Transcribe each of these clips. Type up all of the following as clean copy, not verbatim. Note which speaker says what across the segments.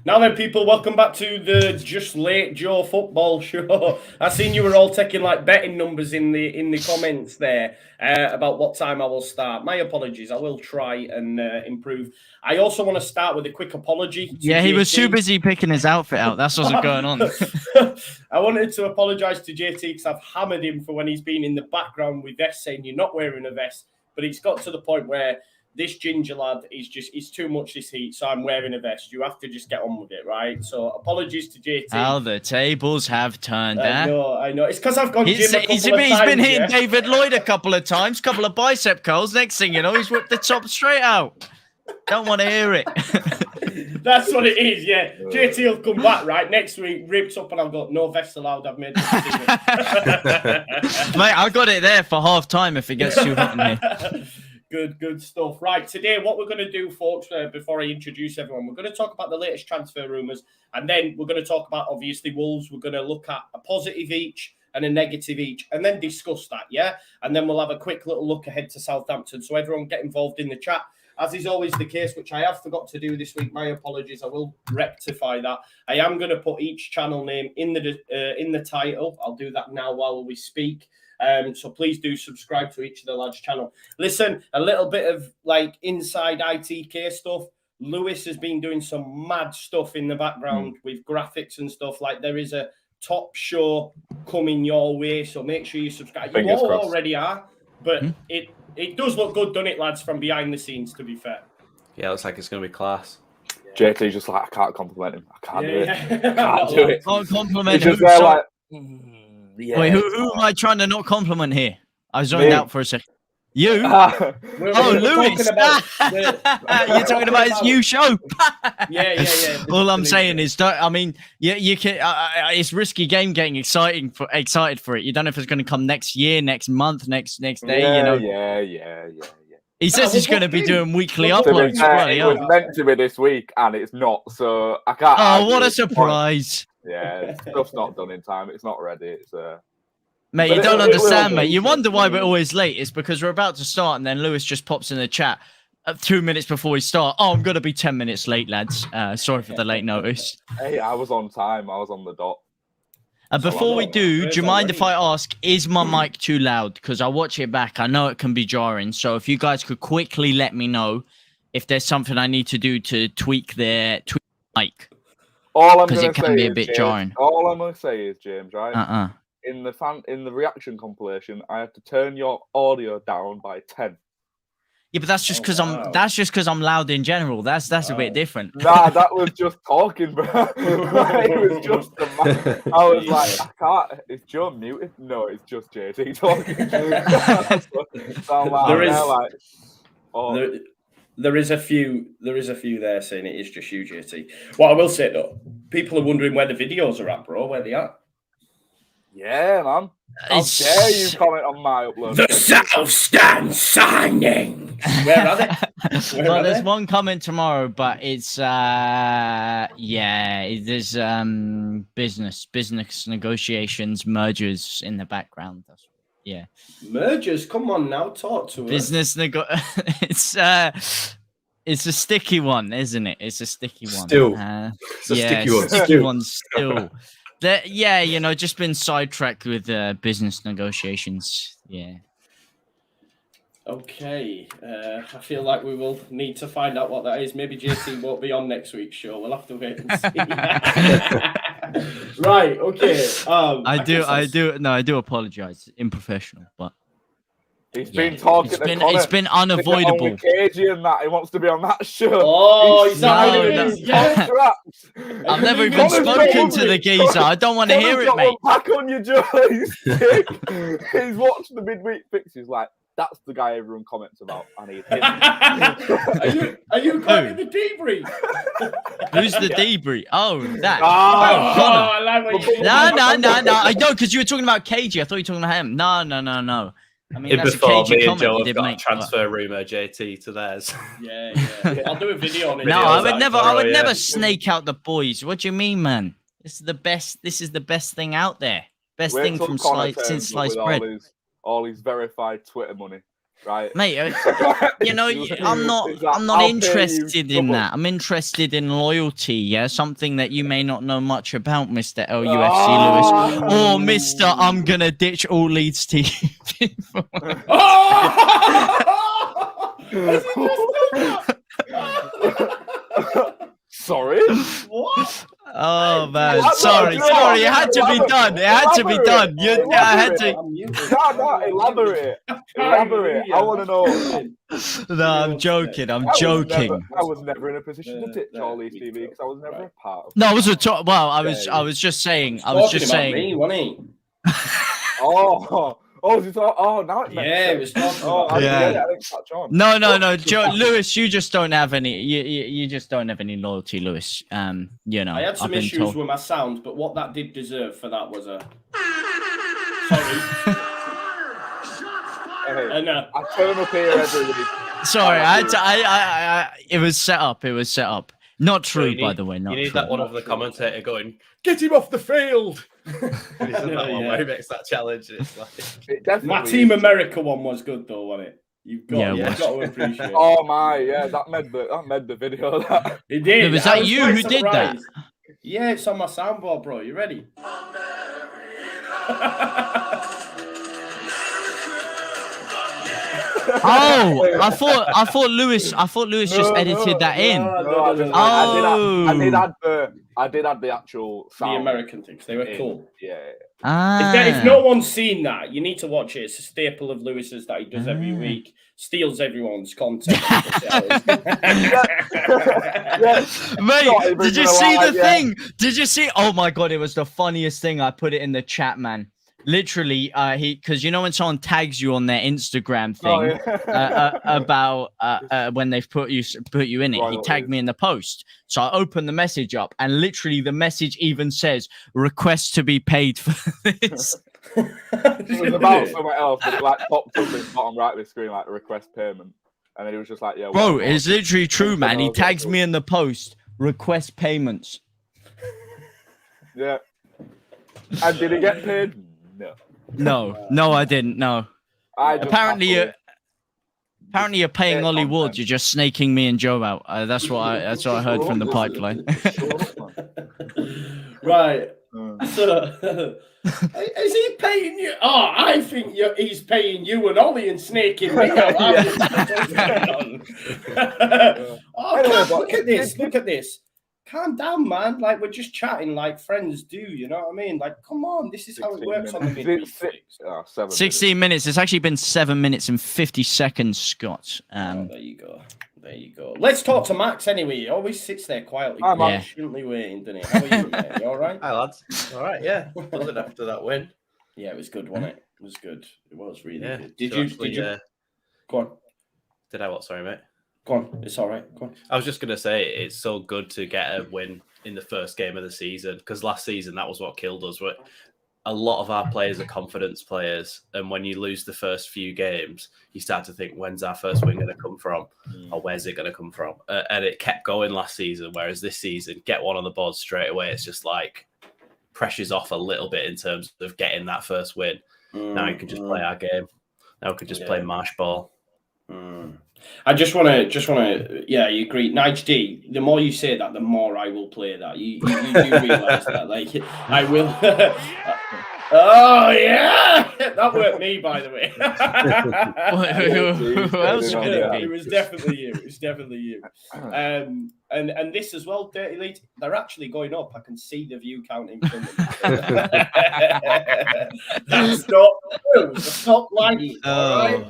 Speaker 1: Now then, people, welcome back to the Just Late Joe football show. I seen you were all taking like betting numbers in the comments there about what time I will start. My apologies. I will try and improve. I also want to start with a quick apology.
Speaker 2: Yeah, he was too busy picking his outfit out. That's what's going on.
Speaker 1: I wanted to apologise to JT because I've hammered him for when he's been in the background with vests saying you're not wearing a vest. But it's got to the point where this ginger lad is too much this heat, so I'm wearing a vest. You have to just get on with it, right? So apologies to JT.
Speaker 2: How the tables have turned,
Speaker 1: I know. It's because I've gone gym a couple
Speaker 2: he's
Speaker 1: of times.
Speaker 2: He's been hitting David Lloyd a couple of times, couple of bicep curls. Next thing you know, he's whipped the top straight out. Don't want to hear it.
Speaker 1: That's what it is, yeah. JT will come back, right, next week, ripped up, and I've got no vests allowed. I've made the decision.
Speaker 2: Mate, I got it there for half time if it gets too hot in here.
Speaker 1: Good stuff. Right, today what we're going to do, folks, before I introduce everyone, we're going to talk about the latest transfer rumours, and then we're going to talk about, obviously, Wolves. We're going to look at a positive each and a negative each, and then discuss that, yeah? And then we'll have a quick little look ahead to Southampton. So everyone get involved in the chat. As is always the case, which I have forgot to do this week, my apologies. I will rectify that. I am going to put each channel name in the title. I'll do that now while we speak. So please do subscribe to each of the lads' channel. Listen, a little bit of like inside ITK stuff. Lewis has been doing some mad stuff in the background with graphics and stuff. Like there is a top show coming your way, so make sure you subscribe. You all already are, but it does look good, doesn't it, lads, from behind the scenes, to be fair.
Speaker 3: Yeah, looks like it's going to be class.
Speaker 4: JT's just like, I can't compliment him. I can't do it. I can't do it.
Speaker 2: Can't compliment
Speaker 4: him.
Speaker 2: Yeah. Wait, who am I trying to not compliment here? I zoned out for a second. You?
Speaker 1: We're
Speaker 2: Lewis. You're talking about his new show.
Speaker 1: Yeah.
Speaker 2: All I'm saying is, you can. It's risky game getting excited for it. You don't know if it's going to come next year, next month, next day.
Speaker 4: Yeah.
Speaker 2: He says he's going to be doing weekly uploads.
Speaker 4: It was meant to be this week, and it's not. So I can't.
Speaker 2: Oh, what a surprise!
Speaker 4: Yeah, stuff's not done in time. It's not ready. It's
Speaker 2: Mate, you don't understand, mate. You wonder why we're always late. It's because we're about to start, and then Lewis just pops in the chat 2 minutes before we start. Oh, I'm going to be 10 minutes late, lads. Sorry for the late notice.
Speaker 4: Hey, I was on time. I was on the dot.
Speaker 2: Before we do you mind if I ask, is my mic too loud? Because I watch it back. I know it can be jarring. So if you guys could quickly let me know if there's something I need to do to tweak the mic. Because it can be a bit jarring.
Speaker 4: All I'm going to say is, James, right? In the reaction compilation, I had to turn your audio down by 10.
Speaker 2: Yeah, but that's just because I'm loud in general. That's a bit different.
Speaker 4: Nah, that was just talking, bro. It was just I was like, I can't. Is Joe muted? No, it's just JT talking.
Speaker 1: There is a few there saying it is just you, JT. What I will say though, people are wondering where the videos are at, bro. Where they are.
Speaker 4: Yeah, man. How dare you comment on my upload?
Speaker 1: The South Stand signing. Where are they?
Speaker 2: There's one coming tomorrow, but it's there's business negotiations, mergers in the background.
Speaker 1: Mergers. Come on now, talk to us.
Speaker 2: It's a sticky one, isn't it? It's a sticky one.
Speaker 3: Still, it's a sticky one.
Speaker 2: Sticky one still. Just been sidetracked with business negotiations. Yeah.
Speaker 1: Okay. I feel like we will need to find out what that is. Maybe JC won't be on next week's show. We'll have to wait and see. Right. Okay.
Speaker 2: I do apologize. Unprofessional, but.
Speaker 4: He's been talking to Connor.
Speaker 2: It's been unavoidable.
Speaker 4: KG and that. He wants to be on that show.
Speaker 1: Oh, he's not
Speaker 2: I've never even spoken to the geezer. I don't want to hear it, mate.
Speaker 4: Back on your jaw. He's watched the midweek fixes like, that's the guy everyone comments about. I need him.
Speaker 1: Are you calling the debrief?
Speaker 2: Who's the debrief? Oh, that.
Speaker 1: I like what you
Speaker 2: No. I know, because you were talking about KG. I thought you were talking about him. No. I mean, that's
Speaker 3: before
Speaker 2: a KG
Speaker 3: me and
Speaker 2: comment
Speaker 3: Joe
Speaker 2: you
Speaker 3: have
Speaker 2: did
Speaker 3: got
Speaker 2: make.
Speaker 3: a transfer rumour, JT, to theirs.
Speaker 1: Yeah. I'll do a video on it.
Speaker 2: No, I would never snake out the boys. What do you mean, man? This is the best thing out there. Best thing from since sliced bread.
Speaker 4: All his verified Twitter money. right?
Speaker 2: Mate, you know, I'm not interested in that. I'm interested in loyalty, yeah? Something that you may not know much about, Mr. LUFC Lewis. Or Mr. I'm gonna ditch all Leeds TV.
Speaker 1: Has he just done that?
Speaker 4: Sorry?
Speaker 1: What?
Speaker 2: Oh man, sorry. It had to be done. I had to.
Speaker 4: No, elaborate. I want to know.
Speaker 2: No, I'm joking.
Speaker 4: I was never in a position to ditch all these TV because I was never a part of.
Speaker 2: No, I was I was just saying. I was just saying.
Speaker 1: Me, wasn't he?
Speaker 4: Now it makes sense.
Speaker 1: It was talking about.
Speaker 4: I didn't catch on.
Speaker 2: No, Lewis, you just don't have any. You just don't have any loyalty, Lewis. You know.
Speaker 1: I had some issues with my sound, but what that did deserve for that was a. Sorry.
Speaker 4: I turn up here every week.
Speaker 2: Sorry, it was set up. Not true, by the way. Not
Speaker 3: you need
Speaker 2: true.
Speaker 3: that one of the commentator going, "Get him off the field." Where he makes that challenge. It's like
Speaker 1: my Team America one was good though, wasn't it? You've got to appreciate it.
Speaker 4: Oh my, yeah, that made the video.
Speaker 1: It did.
Speaker 2: Was that you who did that?
Speaker 1: Yeah, it's on my soundboard, bro. You ready?
Speaker 2: Oh, I thought Lewis just edited that in.
Speaker 4: No, I did add the actual sound.
Speaker 1: The American things. They were cool.
Speaker 4: Yeah.
Speaker 1: If no one's seen that, you need to watch it. It's a staple of Lewis's that he does every week. Steals everyone's content.
Speaker 2: Mate, did you see the thing? Did you see? Oh my god, it was the funniest thing. I put it in the chat, man. Literally, because you know when someone tags you on their Instagram thing about when they've put you in it, he tagged me in the post. So I opened the message up, and literally the message even says "request to be paid for this."
Speaker 4: It was about somewhere else. It like popped up in the bottom right of the screen, like request payment, and then he was just like, "Yeah."
Speaker 2: Bro, it's literally true, man. He tags me in the post, request payments.
Speaker 4: Yeah. And did he get paid?
Speaker 2: No, I didn't. No. Apparently you're paying Ollie Ward. You're just snaking me and Joe out. That's what I heard from the pipeline.
Speaker 1: Right. So, is he paying you? Oh, I think he's paying you and Ollie and snaking me out. Look at this. Look at this. Calm down, man. Like, we're just chatting like friends do, you know what I mean? Like, come on, this is how it works on the Midweek.
Speaker 2: 16 minutes. It's actually been 7 minutes and 50 seconds, Scott.
Speaker 1: There you go. Let's talk to Max anyway. He always sits there quietly, patiently waiting, doesn't he? How are you, mate? You all right?
Speaker 3: Hi, lads. All right, yeah. Buzzing after that win.
Speaker 1: Yeah, it was good, wasn't it? It was good. It was really good.
Speaker 3: Did you?
Speaker 1: Go on.
Speaker 3: Did I what? Sorry, mate.
Speaker 1: Go on, it's all right. Go on.
Speaker 3: I was just going to say it's so good to get a win in the first game of the season because last season that was what killed us. A lot of our players are confidence players, and when you lose the first few games, you start to think, when's our first win going to come from, or where's it going to come from? And it kept going last season, whereas this season, get one on the board straight away. It's just like pressure's off a little bit in terms of getting that first win. Now you can just play our game. Now we can just play marsh ball.
Speaker 1: I just want to, yeah, you agree. Nige D, the more you say that, the more I will play that. You do realise that, like, I will. Oh, yeah! That weren't me, by the way.
Speaker 2: Who else could it be?
Speaker 1: It was definitely you. And this as well, Dirty Leeds, they're actually going up. I can see the view count in front of me. That's not true. Stop lying, all right?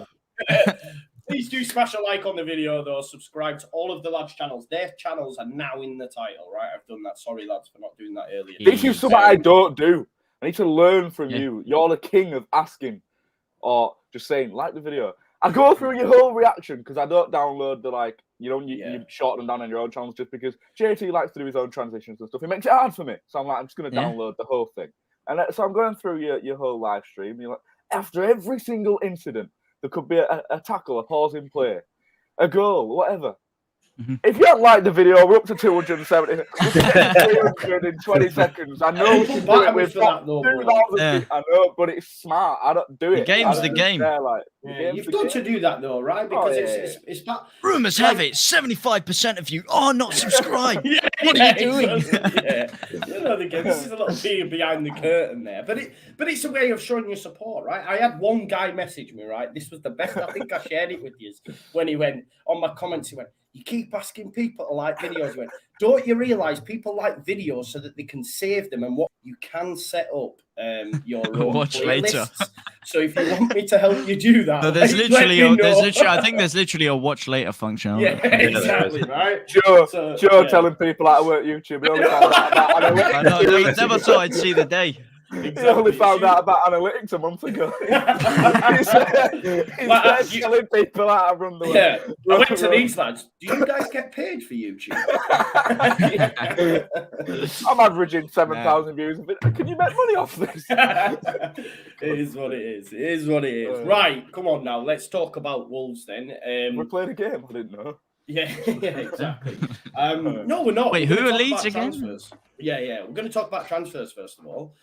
Speaker 1: Please do smash a like on the video, though. Subscribe to all of the lads' channels. Their channels are now in the title, right? I've done that. Sorry, lads, for not doing that earlier.
Speaker 4: This is something I don't do. I need to learn from you. You're the king of asking or just saying, like the video. I go through your whole reaction because I don't download the, like, you shorten them down on your own channels just because JT likes to do his own transitions and stuff. It makes it hard for me. So I'm like, I'm just going to download the whole thing. And so I'm going through your whole live stream. You're like, after every single incident, there could be a tackle, a pause in play, a goal, whatever. If you haven't liked the video, we're up to 270. We're getting 300 in 20 seconds. I know we can do it. We've got 2,000. I know, but it's smart. I don't do it.
Speaker 2: The game's the game.
Speaker 1: You've got to do that though, right? Because it's not.
Speaker 2: Rumors have it 75% of you are not subscribed. What are you doing?
Speaker 1: You know the game. This is a little peer behind the curtain there, but it's a way of showing your support, right? I had one guy message me, right? This was the best. I think I shared it with you when he went on my comments. He went, "You keep asking people to like videos." He went, "Don't you realise people like videos so that they can save them, and what you can set up your own
Speaker 2: watch
Speaker 1: playlists.
Speaker 2: later."
Speaker 1: So if you want me to help you do that,
Speaker 2: no, there's literally I think there's literally a watch later function.
Speaker 1: Yeah, exactly, right?
Speaker 4: Joe telling people how to work YouTube. He only found out about analytics.
Speaker 2: I know, never thought I'd see the day.
Speaker 4: Exactly. He only found out about analytics a month ago. He's telling people how to run the
Speaker 1: Yeah, I went to these lads. Do you guys get paid for YouTube?
Speaker 4: I'm averaging 7,000 views. Can you make money off this?
Speaker 1: It is what it is. It is what it is. Right, come on now. Let's talk about Wolves then.
Speaker 4: We're playing a game. I didn't know.
Speaker 1: Yeah, exactly. No, we're not.
Speaker 2: Wait, who are Leeds again?
Speaker 1: Transfers. Yeah. We're going to talk about transfers first of all.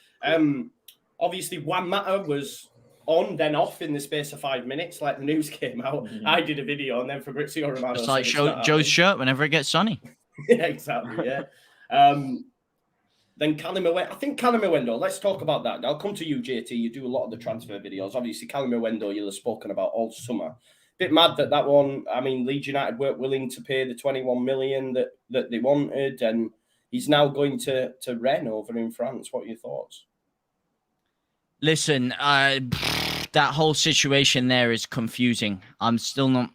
Speaker 1: Obviously, Juan Mata was on, then off in the space of 5 minutes, like the news came out. I did a video, and then Fabrizio Romano.
Speaker 2: It's like Joe's shirt whenever it gets sunny.
Speaker 1: Yeah, exactly. Yeah. Then Callum Owendo. I think Callum Owendo. Let's talk about that. I'll come to you, JT. You do a lot of the transfer videos. Obviously, Callum Owendo, you'll have spoken about all summer. Bit mad that one. I mean, Leeds United weren't willing to pay the 21 million that they wanted, and he's now going to Rennes over in France. What are your thoughts?
Speaker 2: Listen, that whole situation there is confusing. I'm still not.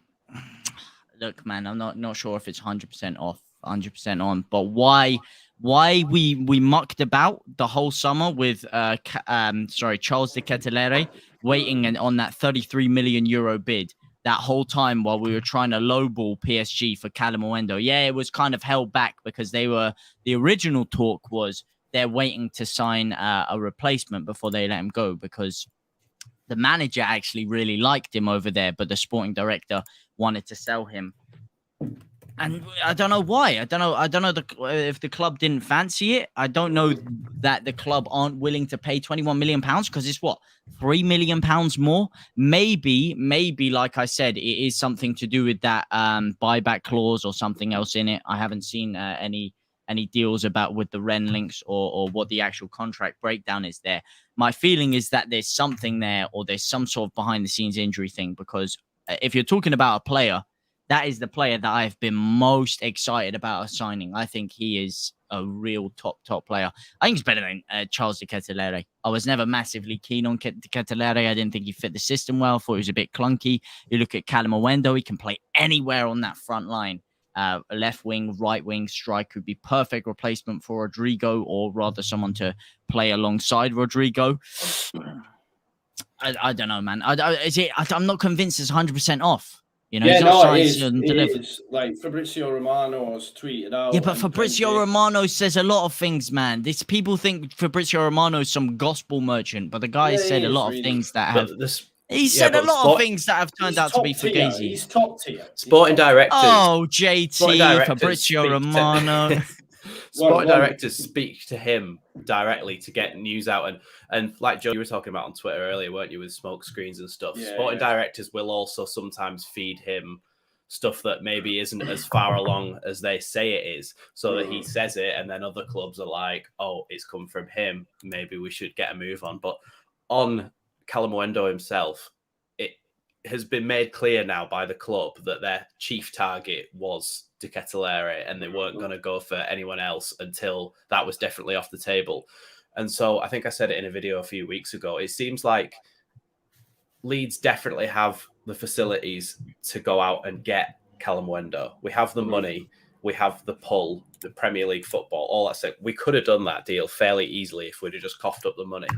Speaker 2: Look, man, I'm not sure if it's 100% off, 100% on. But why we mucked about the whole summer with Charles de Ketelaere waiting on that 33 million euro bid that whole time while we were trying to lowball PSG for Callum Owendo. Yeah, it was kind of held back because the original talk was they're waiting to sign a replacement before they let him go because the manager actually really liked him over there, but the sporting director wanted to sell him. And I don't know why. I don't know if the club didn't fancy it. I don't know that the club aren't willing to pay 21 million pounds because it's what, 3 million pounds more. Maybe, like I said, it is something to do with that buyback clause or something else in it. I haven't seen any deals about with the Rennes links or what the actual contract breakdown is there. My feeling is that there's something there or there's some sort of behind the scenes injury thing because if you're talking about a player, that is the player that I've been most excited about signing. I think he is a real top player. I think he's better than Charles de Ketelaere. I was never massively keen on de Ketelaere. I didn't think he fit the system well. I thought he was a bit clunky. You look at Callum Owendo, he can play anywhere on that front line. Left wing, right wing, strike would be perfect replacement for Rodrigo, or rather someone to play alongside Rodrigo. I don't know, man. I'm not convinced it's 100% off. You know,
Speaker 1: it is. Like Fabrizio Romano has tweeted out.
Speaker 2: Yeah, but Fabrizio Romano says a lot of things, man. People think Fabrizio Romano is some gospel merchant, but the guy said a lot of things that have. He said a lot of things that have turned out to be fugazi.
Speaker 1: He's top tier.
Speaker 3: Sporting directors.
Speaker 2: Oh, JT, Fabrizio Romano.
Speaker 3: Sporting directors speak to him directly to get news out. And like Joe, you were talking about on Twitter earlier, weren't you, with smoke screens and stuff? Sporting directors will also sometimes feed him stuff that maybe isn't as far along as they say it is, so that he says it, and then other clubs are like, oh, it's come from him. Maybe we should get a move on. But on Callum Owendo himself, it has been made clear now by the club that their chief target was de Ketelaere, and they weren't going to go for anyone else until that was definitely off the table. And so I think I said it in a video a few weeks ago. It seems like Leeds definitely have the facilities to go out and get Callum Owendo. We have the money. We have the pull, the Premier League football, all that stuff. We could have done that deal fairly easily if we'd have just coughed up the money.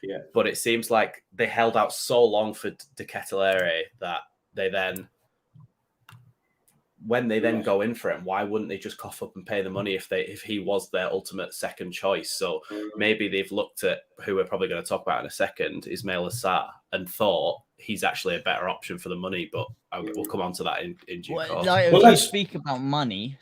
Speaker 3: Yeah. But it seems like they held out so long for de Ketelaere that they then when they then go in for him, why wouldn't they just cough up and pay the money if he was their ultimate second choice? So maybe they've looked at who we're probably going to talk about in a second, Ismaila Sarr, and thought he's actually a better option for the money. But we'll come on to that in due course.
Speaker 2: If you speak about money,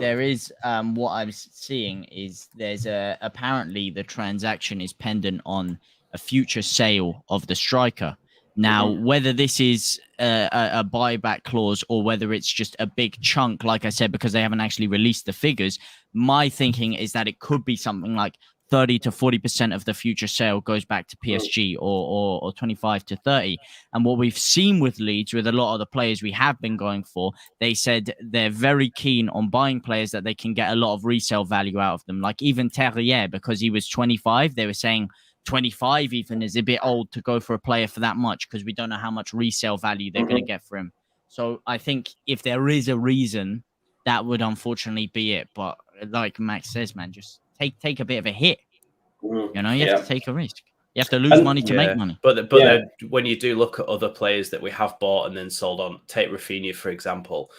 Speaker 2: there is what I'm seeing is there's apparently the transaction is pendant on a future sale of the striker. Now, whether this is a buyback clause or whether it's just a big chunk, like I said, because they haven't actually released the figures, my thinking is that it could be something like 30 to 40% of the future sale goes back to PSG or 25 to 30. And what we've seen with Leeds, with a lot of the players we have been going for, they said they're very keen on buying players that they can get a lot of resale value out of them. Like even Terrier, because he was 25, they were saying 25 even is a bit old to go for a player for that much because we don't know how much resale value they're going to get for him. So I think if there is a reason, that would unfortunately be it. But like Max says, man, just take a bit of a hit. You know, you have to take a risk. You have to lose money to make money.
Speaker 3: But then when you do look at other players that we have bought and then sold on, take Rafinha, for example.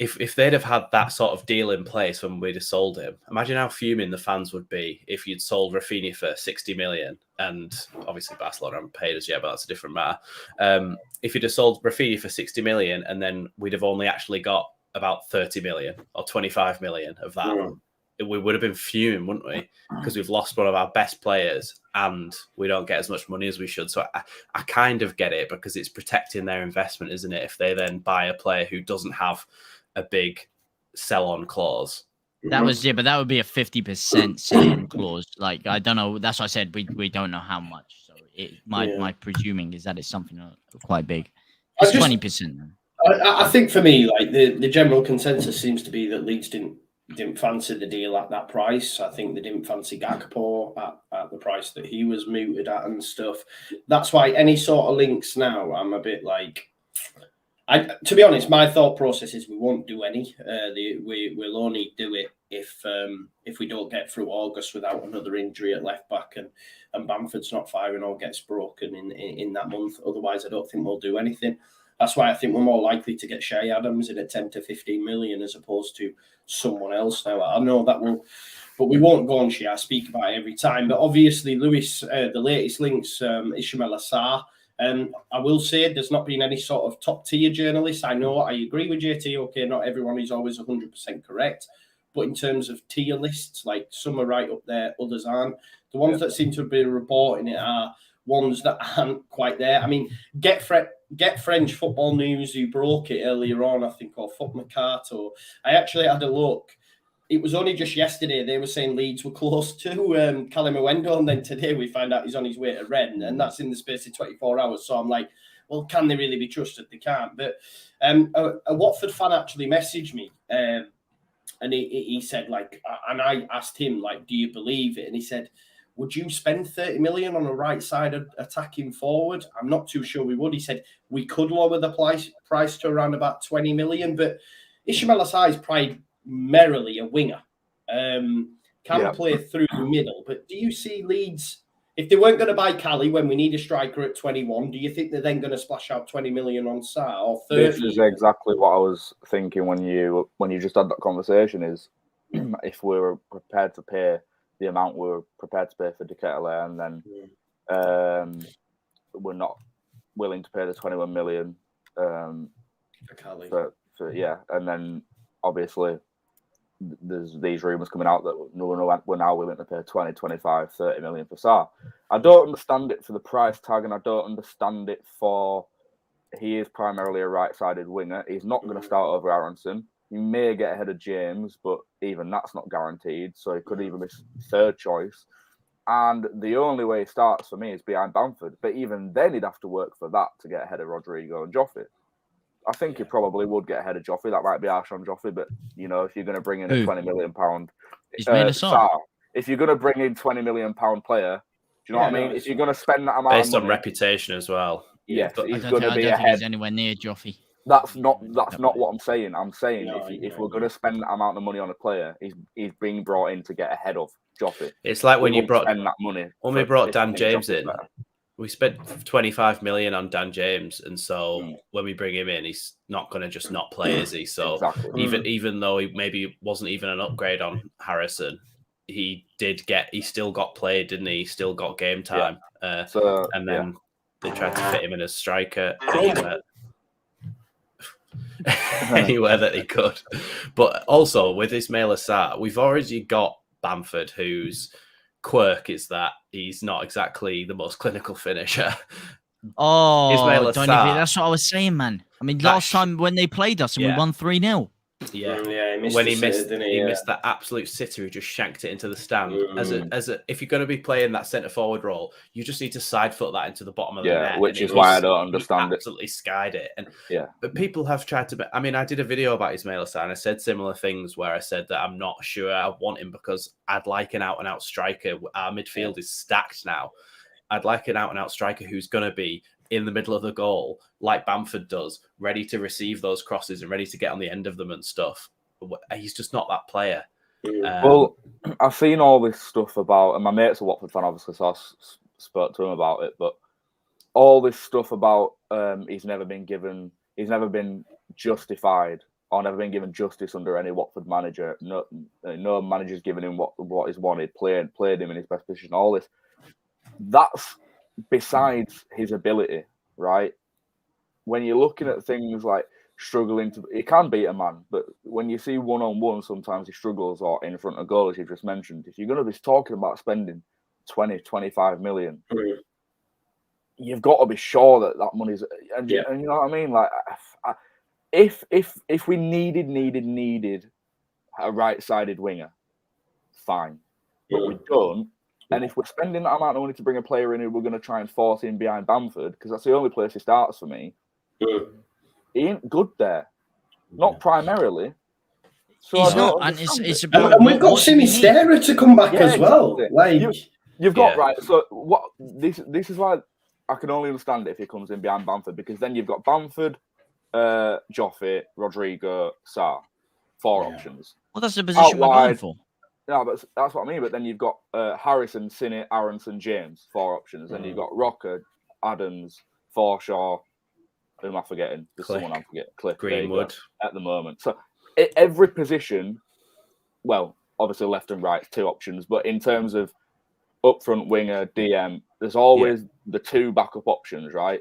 Speaker 3: If they'd have had that sort of deal in place when we'd have sold him, imagine how fuming the fans would be if you'd sold Rafinha for 60 million. And obviously Barcelona haven't paid us yet, but that's a different matter. If you'd have sold Rafinha for 60 million and then we'd have only actually got about 30 million or 25 million of that, we would have been fuming, wouldn't we? Because we've lost one of our best players and we don't get as much money as we should. So I kind of get it because it's protecting their investment, isn't it? If they then buy a player who doesn't have a big sell-on clause.
Speaker 2: That was but that would be a 50% sell-on clause. Like I don't know. That's why I said we don't know how much. So my presuming is that it's something quite big. It's 20%.
Speaker 1: I think for me, like the general consensus seems to be that Leeds didn't fancy the deal at that price. I think they didn't fancy Gakpo at the price that he was mooted at and stuff. That's why any sort of links now, I'm a bit like. To be honest, my thought process is we won't do any. We'll only do it if we don't get through August without another injury at left back and Bamford's not firing or gets broken in that month. Otherwise, I don't think we'll do anything. That's why I think we're more likely to get Shea Adams in at 10 to 15 million as opposed to someone else. Now, I know that will, but we won't go on Shea. I speak about it every time. But obviously, Lewis, the latest links, Ismaila Sarr. I will say there's not been any sort of top tier journalists. I know I agree with JT. Okay, not everyone is always 100% correct. But in terms of tier lists, like some are right up there, others aren't. The ones that seem to be reporting it are ones that aren't quite there. I mean, Get French Football News, who broke it earlier on, I think, or Foot Mercato. I actually had a look. It was only just yesterday they were saying Leeds were close to Callum Owendo, and then today we find out he's on his way to Rennes, and that's in the space of 24 hours. So I'm like, well, can they really be trusted? They can't. But a Watford fan actually messaged me, and he said, like, and I asked him, like, do you believe it? And he said, would you spend 30 million on a right side attacking forward? I'm not too sure we would. He said, we could lower the price to around about 20 million, but Ismaila Sarr is primarily a winger. Can play through the middle. But do you see Leeds, if they weren't going to buy Cali when we need a striker at 21, do you think they're then going to splash out 20 million on Sarr or 30?
Speaker 4: This is exactly what I was thinking when you just had that conversation is if we were prepared to pay the amount we were prepared to pay for Deketele and then we're not willing to pay the 21 million for Cali. And then obviously there's these rumours coming out that we're now willing to pay 20, 25, 30 million for Sarr. I don't understand it for the price tag, and I don't understand it for he is primarily a right-sided winger. He's not going to start over Aronson. He may get ahead of James, but even that's not guaranteed. So he could even be third choice. And the only way he starts for me is behind Bamford. But even then, he'd have to work for that to get ahead of Rodrigo and Joffrey. I think he probably would get ahead of Joffrey. That might be harsh on Joffrey, but you know, if you're going to bring in a 20 million pound Sarr, if you're going to bring in 20 million pound player, do you know what I mean? If you're going to spend that amount
Speaker 3: based
Speaker 4: of money,
Speaker 3: on reputation as well,
Speaker 4: yes, he's
Speaker 2: I
Speaker 4: going to be ahead.
Speaker 2: He's anywhere near Joffrey.
Speaker 4: That's not what I'm saying. I'm saying if we're going to spend that amount of money on a player, he's being brought in to get ahead of Joffrey.
Speaker 3: It's like when you brought
Speaker 4: spend that money.
Speaker 3: When we brought Dan James in. we spent 25 million on Dan James, and so when we bring him in, he's not going to just not play, is he? So even though he maybe wasn't even an upgrade on Harrison, he still got played, didn't he? He still got game time. And then they tried to fit him in as striker anywhere that he could. But also with Ismaila Sarr, we've already got Bamford, whose quirk is that he's not exactly the most clinical finisher.
Speaker 2: Oh, that's what I was saying, man. I mean, last time when they played us and we won 3-0.
Speaker 3: Yeah,
Speaker 1: he missed
Speaker 3: that absolute sitter who just shanked it into the stand. If you're going to be playing that centre forward role, you just need to side foot that into the bottom of the net.
Speaker 4: Which is why I don't understand it.
Speaker 3: Absolutely skied it, but people have tried to. I mean, I did a video about Ismaila Sarr, and I said similar things where I said that I'm not sure I want him because I'd like an out and out striker. Our midfield is stacked now. I'd like an out and out striker who's going to be in the middle of the goal, like Bamford does, ready to receive those crosses and ready to get on the end of them and stuff. He's just not that player.
Speaker 4: Well, I've seen all this stuff about, and my mate's a Watford fan, obviously, so I spoke to him about it, but all this stuff about he's never been justified or never been given justice under any Watford manager. No manager's given him what he's wanted, played him in his best position, all this. That's besides his ability, right? When you're looking at things like struggling he can beat a man, but when you see one-on-one, sometimes he struggles, or in front of goal, as you just mentioned. If you're going to be talking about spending 20, 25 million, you've got to be sure that money's, and you know what I mean? Like, if we needed a right-sided winger, fine, but we don't. And if we're spending that amount of money to bring a player in who we're going to try and force in behind Bamford, because that's the only place he starts for me, he ain't good there. Not primarily. So
Speaker 2: he's not, and it's about.
Speaker 1: And we've got Sinistera to come back as well.
Speaker 4: Like you've got right. So what? This is why I can only understand it if he comes in behind Bamford, because then you've got Bamford, Joffe, Rodrigo, Sarr, 4 options.
Speaker 2: Well, that's the position we're going for.
Speaker 4: No, but that's what I mean. But then you've got Harrison, Sinnott, Aronson, James, 4 options. Then you've got Rocker, Adams, Forshaw. Who am I forgetting? There's someone I'm forgetting. Cliff,
Speaker 3: Greenwood
Speaker 4: at the moment. So every position, well, obviously left and right, 2 options. But in terms of up front winger, DM, there's always the 2 backup options, right?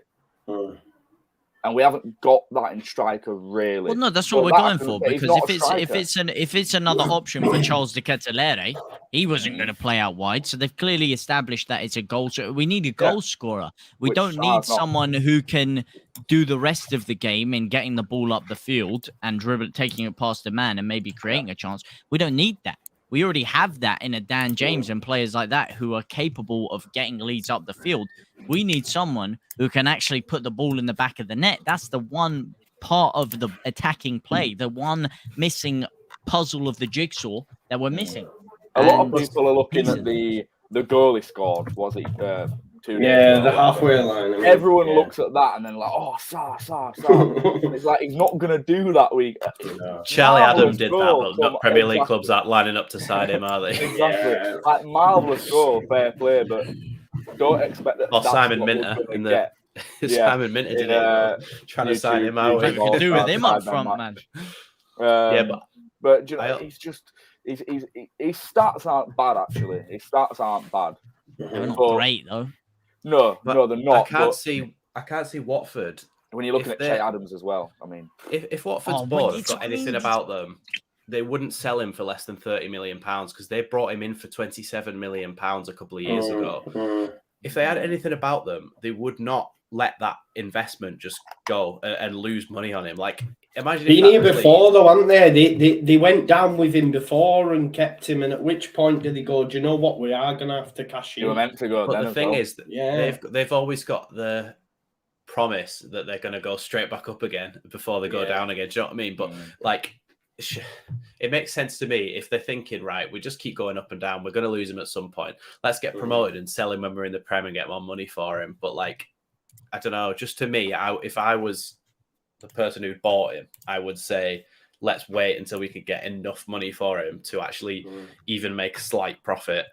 Speaker 4: And we haven't got that in striker, really.
Speaker 2: Well, no, that's what we're going for. Because if it's another option for Charles de Ketelaere, he wasn't going to play out wide. So they've clearly established that it's a goal. So we need a goal scorer. We don't need someone who can do the rest of the game in getting the ball up the field and taking it past the man and maybe creating a chance. We don't need that. We already have that in a Dan James and players like that who are capable of getting leads up the field. We need someone who can actually put the ball in the back of the net. That's the one part of the attacking play, the one missing puzzle of the jigsaw that we're missing.
Speaker 4: A lot of people are looking at the goal he scored. Was it 2
Speaker 1: days ago? The halfway line. I mean,
Speaker 4: everyone looks at that and then like, oh, Sarr. It's like he's not going to do that week.
Speaker 3: Charlie Adam did that, but not Premier League clubs aren't lining up to sign him, are they?
Speaker 4: Exactly. Like, marvellous goal, fair play, but don't expect that.
Speaker 3: Or Simon Minter in the Simon Minter did it, trying to sign him out.
Speaker 2: You could do with him up front, man.
Speaker 4: But you know, he's just his stats aren't bad, actually. His stats aren't bad.
Speaker 2: They're not great though.
Speaker 4: No, they're not.
Speaker 3: I can't see Watford.
Speaker 4: When you're looking at Che Adams as well, I mean,
Speaker 3: if Watford's board have got anything about them, they wouldn't sell him for less than £30 million because they brought him in for £27 million a couple of years ago. If they had anything about them, they would not let that investment just go and lose money on him. Like, imagine
Speaker 1: been here before, though, haven't they? They went down with him before and kept him. And at which point did they go, do you know what? We are going to have to cash in.
Speaker 4: You were meant to go.
Speaker 3: But the thing is, that they've always got the promise that they're going to go straight back up again before they go down again. Do you know what I mean? But like, it makes sense to me if they're thinking, right, we just keep going up and down. We're going to lose him at some point. Let's get promoted and sell him when we're in the Prem and get more money for him. But like, I don't know. Just to me, if I was the person who bought him, I would say, let's wait until we could get enough money for him to actually even make a slight profit.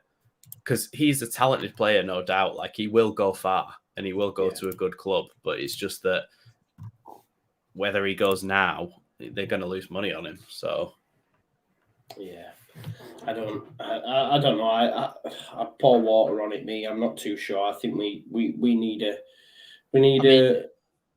Speaker 3: Because he's a talented player, no doubt. Like, he will go far. and he will go to a good club. But it's just that whether he goes now, they're going to lose money on him. So
Speaker 1: yeah, I don't know. I pour water on it. I'm not too sure. I think we need a.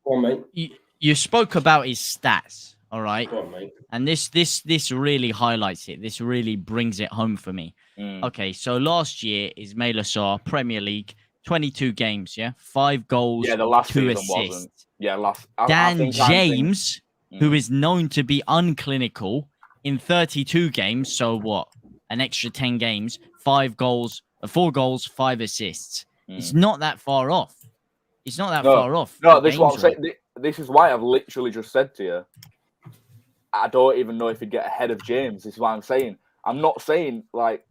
Speaker 1: Go on, mate.
Speaker 2: You spoke about his stats, all right?
Speaker 1: Go on, mate.
Speaker 2: And this really highlights it. This really brings it home for me. Okay, so last year Ismaila Sarr, Premier League, 22 games, 5 goals,
Speaker 4: Yeah, the last
Speaker 2: 2
Speaker 4: season
Speaker 2: assists.
Speaker 4: wasn't. Yeah,
Speaker 2: Dan James, who is known to be unclinical, in 32 games, so what? An extra 10 games, 4 goals, 5 assists. It's not that far off. It's not that far off.
Speaker 4: No, this is what I'm saying. This is why I've literally just said to you, I don't even know if he'd get ahead of James. This is what I'm saying. I'm not saying, like,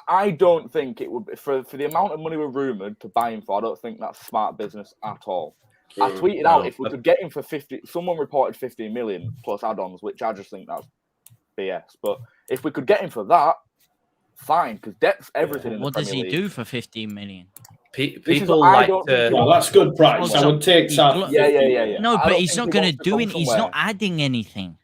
Speaker 4: I don't think it would be, for the amount of money we're rumoured to buy him for, I don't think that's smart business at all. I tweeted out, if we could get him for 50, someone reported 15 million plus add-ons, which I just think that's BS. But if we could get him for that, fine, because depth's everything in the Premier League.
Speaker 2: What does he do for 15 million?
Speaker 3: People like to...
Speaker 1: Well, that's good price. I would take that.
Speaker 4: Yeah.
Speaker 2: No, but he's not going to do it. He's not adding anything.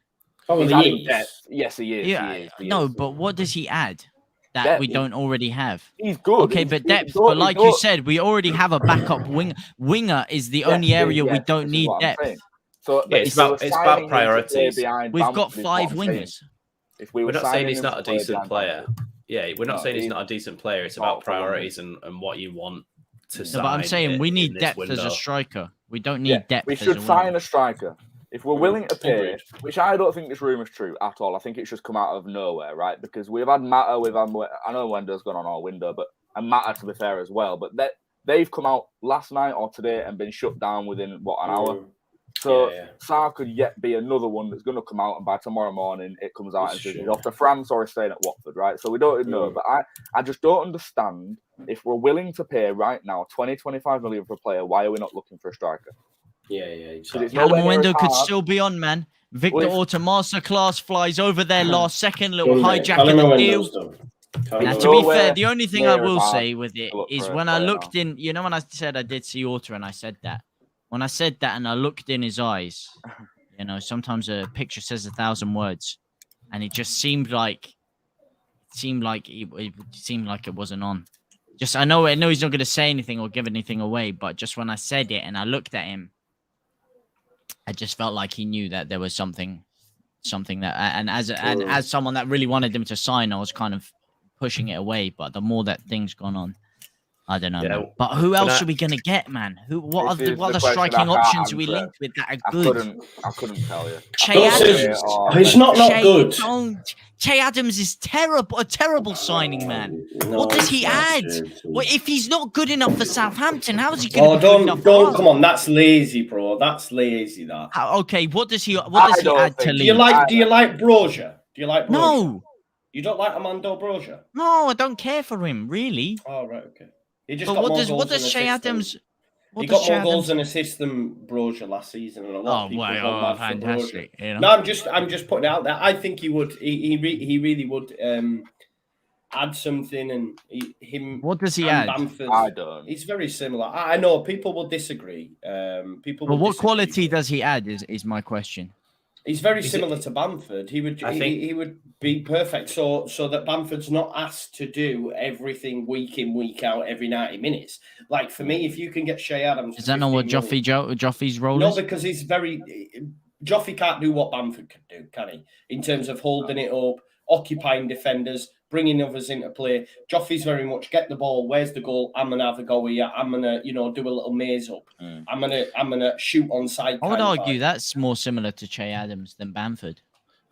Speaker 1: Oh, he is.
Speaker 4: Yes, he is.
Speaker 2: Yeah,
Speaker 4: he is.
Speaker 2: But what does he add that
Speaker 4: Depth.
Speaker 2: we don't already have?
Speaker 4: He's good.
Speaker 2: Okay, but depth. But like you said, we already have a backup winger. Winger is the only area we don't need depth.
Speaker 4: So
Speaker 3: yeah, it's about priorities.
Speaker 2: We've got 5 wingers.
Speaker 3: We're not saying he's not a decent player. Yeah, we're not saying he's not a decent player. It's about priorities and what you want to sign.
Speaker 2: But I'm saying we need depth as a striker. We don't need depth.
Speaker 4: We should sign a striker. If we're willing to pay, which I don't think this rumour's true at all. I think it's just come out of nowhere, right? Because we've had Mata, I know Wendo's gone on our window, and Mata, to be fair, as well. But they've come out last night or today and been shut down within, an hour? So Sarr could yet be another one that's going to come out, and by tomorrow morning it comes out and says he's off to France or he's staying at Watford, right? So we don't even know. But I just don't understand, if we're willing to pay right now 20-25 million for a player, why are we not looking for a striker?
Speaker 1: Yeah. Exactly.
Speaker 2: Callum Wendo could still be on, man. Victor Orta masterclass flies over there last second, little hijacking the deal. Now, to be fair, the only thing I will say with it is when I looked in, when I said I did see Orta and I said that. When I said that and I looked in his eyes, sometimes a picture says 1,000 words, and it just seemed like it wasn't on. Just I know he's not going to say anything or give anything away, but just when I said it and I looked at him, I just felt like he knew that there was something that, and as someone that really wanted him to sign, I was kind of pushing it away. But the more that thing's gone on, I don't know. Man. But who else are we gonna get, man? What are the striking options we linked with that are good?
Speaker 4: I couldn't tell you.
Speaker 2: Che Adams.
Speaker 1: It's not good.
Speaker 2: Che Adams is a terrible signing, man. What does he add? Well, if he's not good enough for Southampton, how is he going to be good enough for us?
Speaker 1: Come on, that's lazy, bro. That's lazy. That.
Speaker 2: Okay, what does he add to Leeds?
Speaker 1: Do you like Brozier?
Speaker 2: No.
Speaker 1: You don't like Armando Brozier?
Speaker 2: No, I don't care for him, really.
Speaker 1: Oh, right, okay.
Speaker 2: What does Che Adams?
Speaker 1: He got more goals and assists than Brozier last season, and a lot of people
Speaker 2: fantastic!
Speaker 1: No, I'm just putting it out there. I think he would. He really would add something, and him.
Speaker 2: What does he add?
Speaker 4: Bamford, I don't.
Speaker 1: He's very similar. I know people will disagree.
Speaker 2: What quality does he add? Is my question.
Speaker 1: He's very similar to Bamford. He would be perfect, so that Bamford's not asked to do everything week in, week out, every 90 minutes. Like for me, if you can get Che Adams,
Speaker 2: is that not what Joffrey's role is?
Speaker 1: No, because he's Joffrey can't do what Bamford can do, can he? In terms of holding it up, occupying defenders, bringing others into play. Joffrey's very much get the ball. Where's the goal? I'm gonna have a go here. I'm gonna, do a little maze up. I'm gonna shoot on side.
Speaker 2: I would argue that's more similar to Che Adams than Bamford.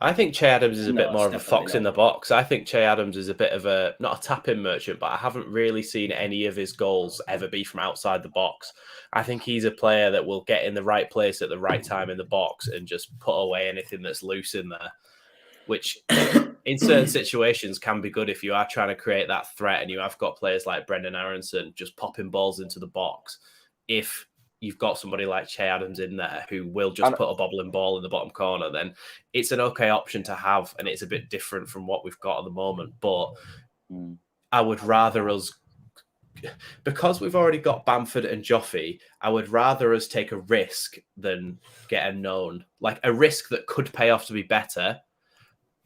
Speaker 3: I think Che Adams is a bit more of a fox in the box. I think Che Adams is a bit of not a tap-in merchant, but I haven't really seen any of his goals ever be from outside the box. I think he's a player that will get in the right place at the right time in the box and just put away anything that's loose in there, which in certain situations can be good if you are trying to create that threat and you have got players like Brendan Aronson just popping balls into the box. If you've got somebody like Che Adams in there who will just put a bobbling ball in the bottom corner, then it's an okay option to have, and it's a bit different from what we've got at the moment. But I would rather us because we've already got Bamford and Joffy, I would rather us take a risk than get a known. Like a risk that could pay off to be better,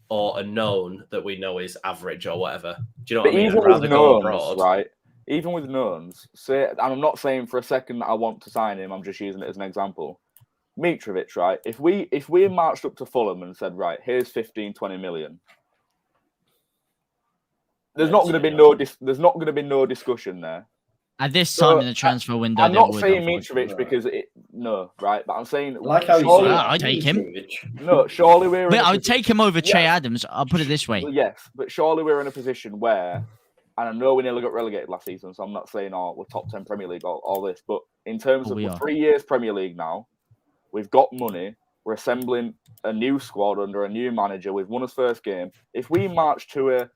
Speaker 3: or a known that we know is average or whatever. Do you know what I mean?
Speaker 4: Even
Speaker 3: I'd rather
Speaker 4: with
Speaker 3: go
Speaker 4: knowns,
Speaker 3: abroad.
Speaker 4: right? Even with knowns, say, and I'm not saying for a second that I want to sign him. I'm just using it as an example. Mitrovic, right? If we marched up to Fulham and said, right, here's 15, 20 million, there's not going to be no discussion there.
Speaker 2: At this time in the transfer window,
Speaker 4: I'm not saying Mitrovic because right? But I'm saying
Speaker 1: like how
Speaker 2: surely, I'd take him.
Speaker 4: No, surely we're.
Speaker 2: But I would take him over Che Adams. I'll put it this way.
Speaker 4: Well, yes, but surely we're in a position where, and I know we nearly got relegated last season, so I'm not saying we're top 10 Premier League or all this, but in terms of we're 3 years Premier League now, we've got money. We're assembling a new squad under a new manager. We've won his first game. If we march to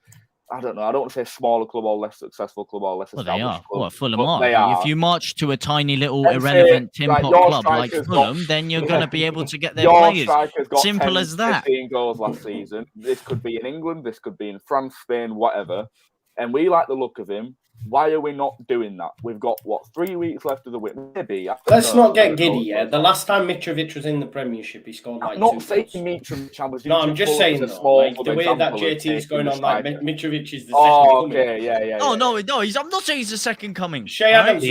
Speaker 4: I don't want to say smaller club or less successful club or less established club.
Speaker 2: They are. Well, Fulham are.
Speaker 4: They are.
Speaker 2: If you march to a tiny little irrelevant tin pot club like Fulham, then you're going to be able to get their players. Simple as that.
Speaker 4: 15 goals last season. This could be in England. This could be in France, Spain, whatever. And we like the look of him. Why are we not doing that? We've got, 3 weeks left of the window? Maybe.
Speaker 1: Let's not get giddy, yeah? The last time Mitrovic was in the Premiership, he scored like 2 goals.
Speaker 4: I'm not saying Mitrovic.
Speaker 1: No, I'm just saying, the way that JT is going on, like, Mitrovic is the second coming.
Speaker 4: Yeah.
Speaker 2: Oh, no, I'm not saying he's the second coming.
Speaker 1: Shea Adams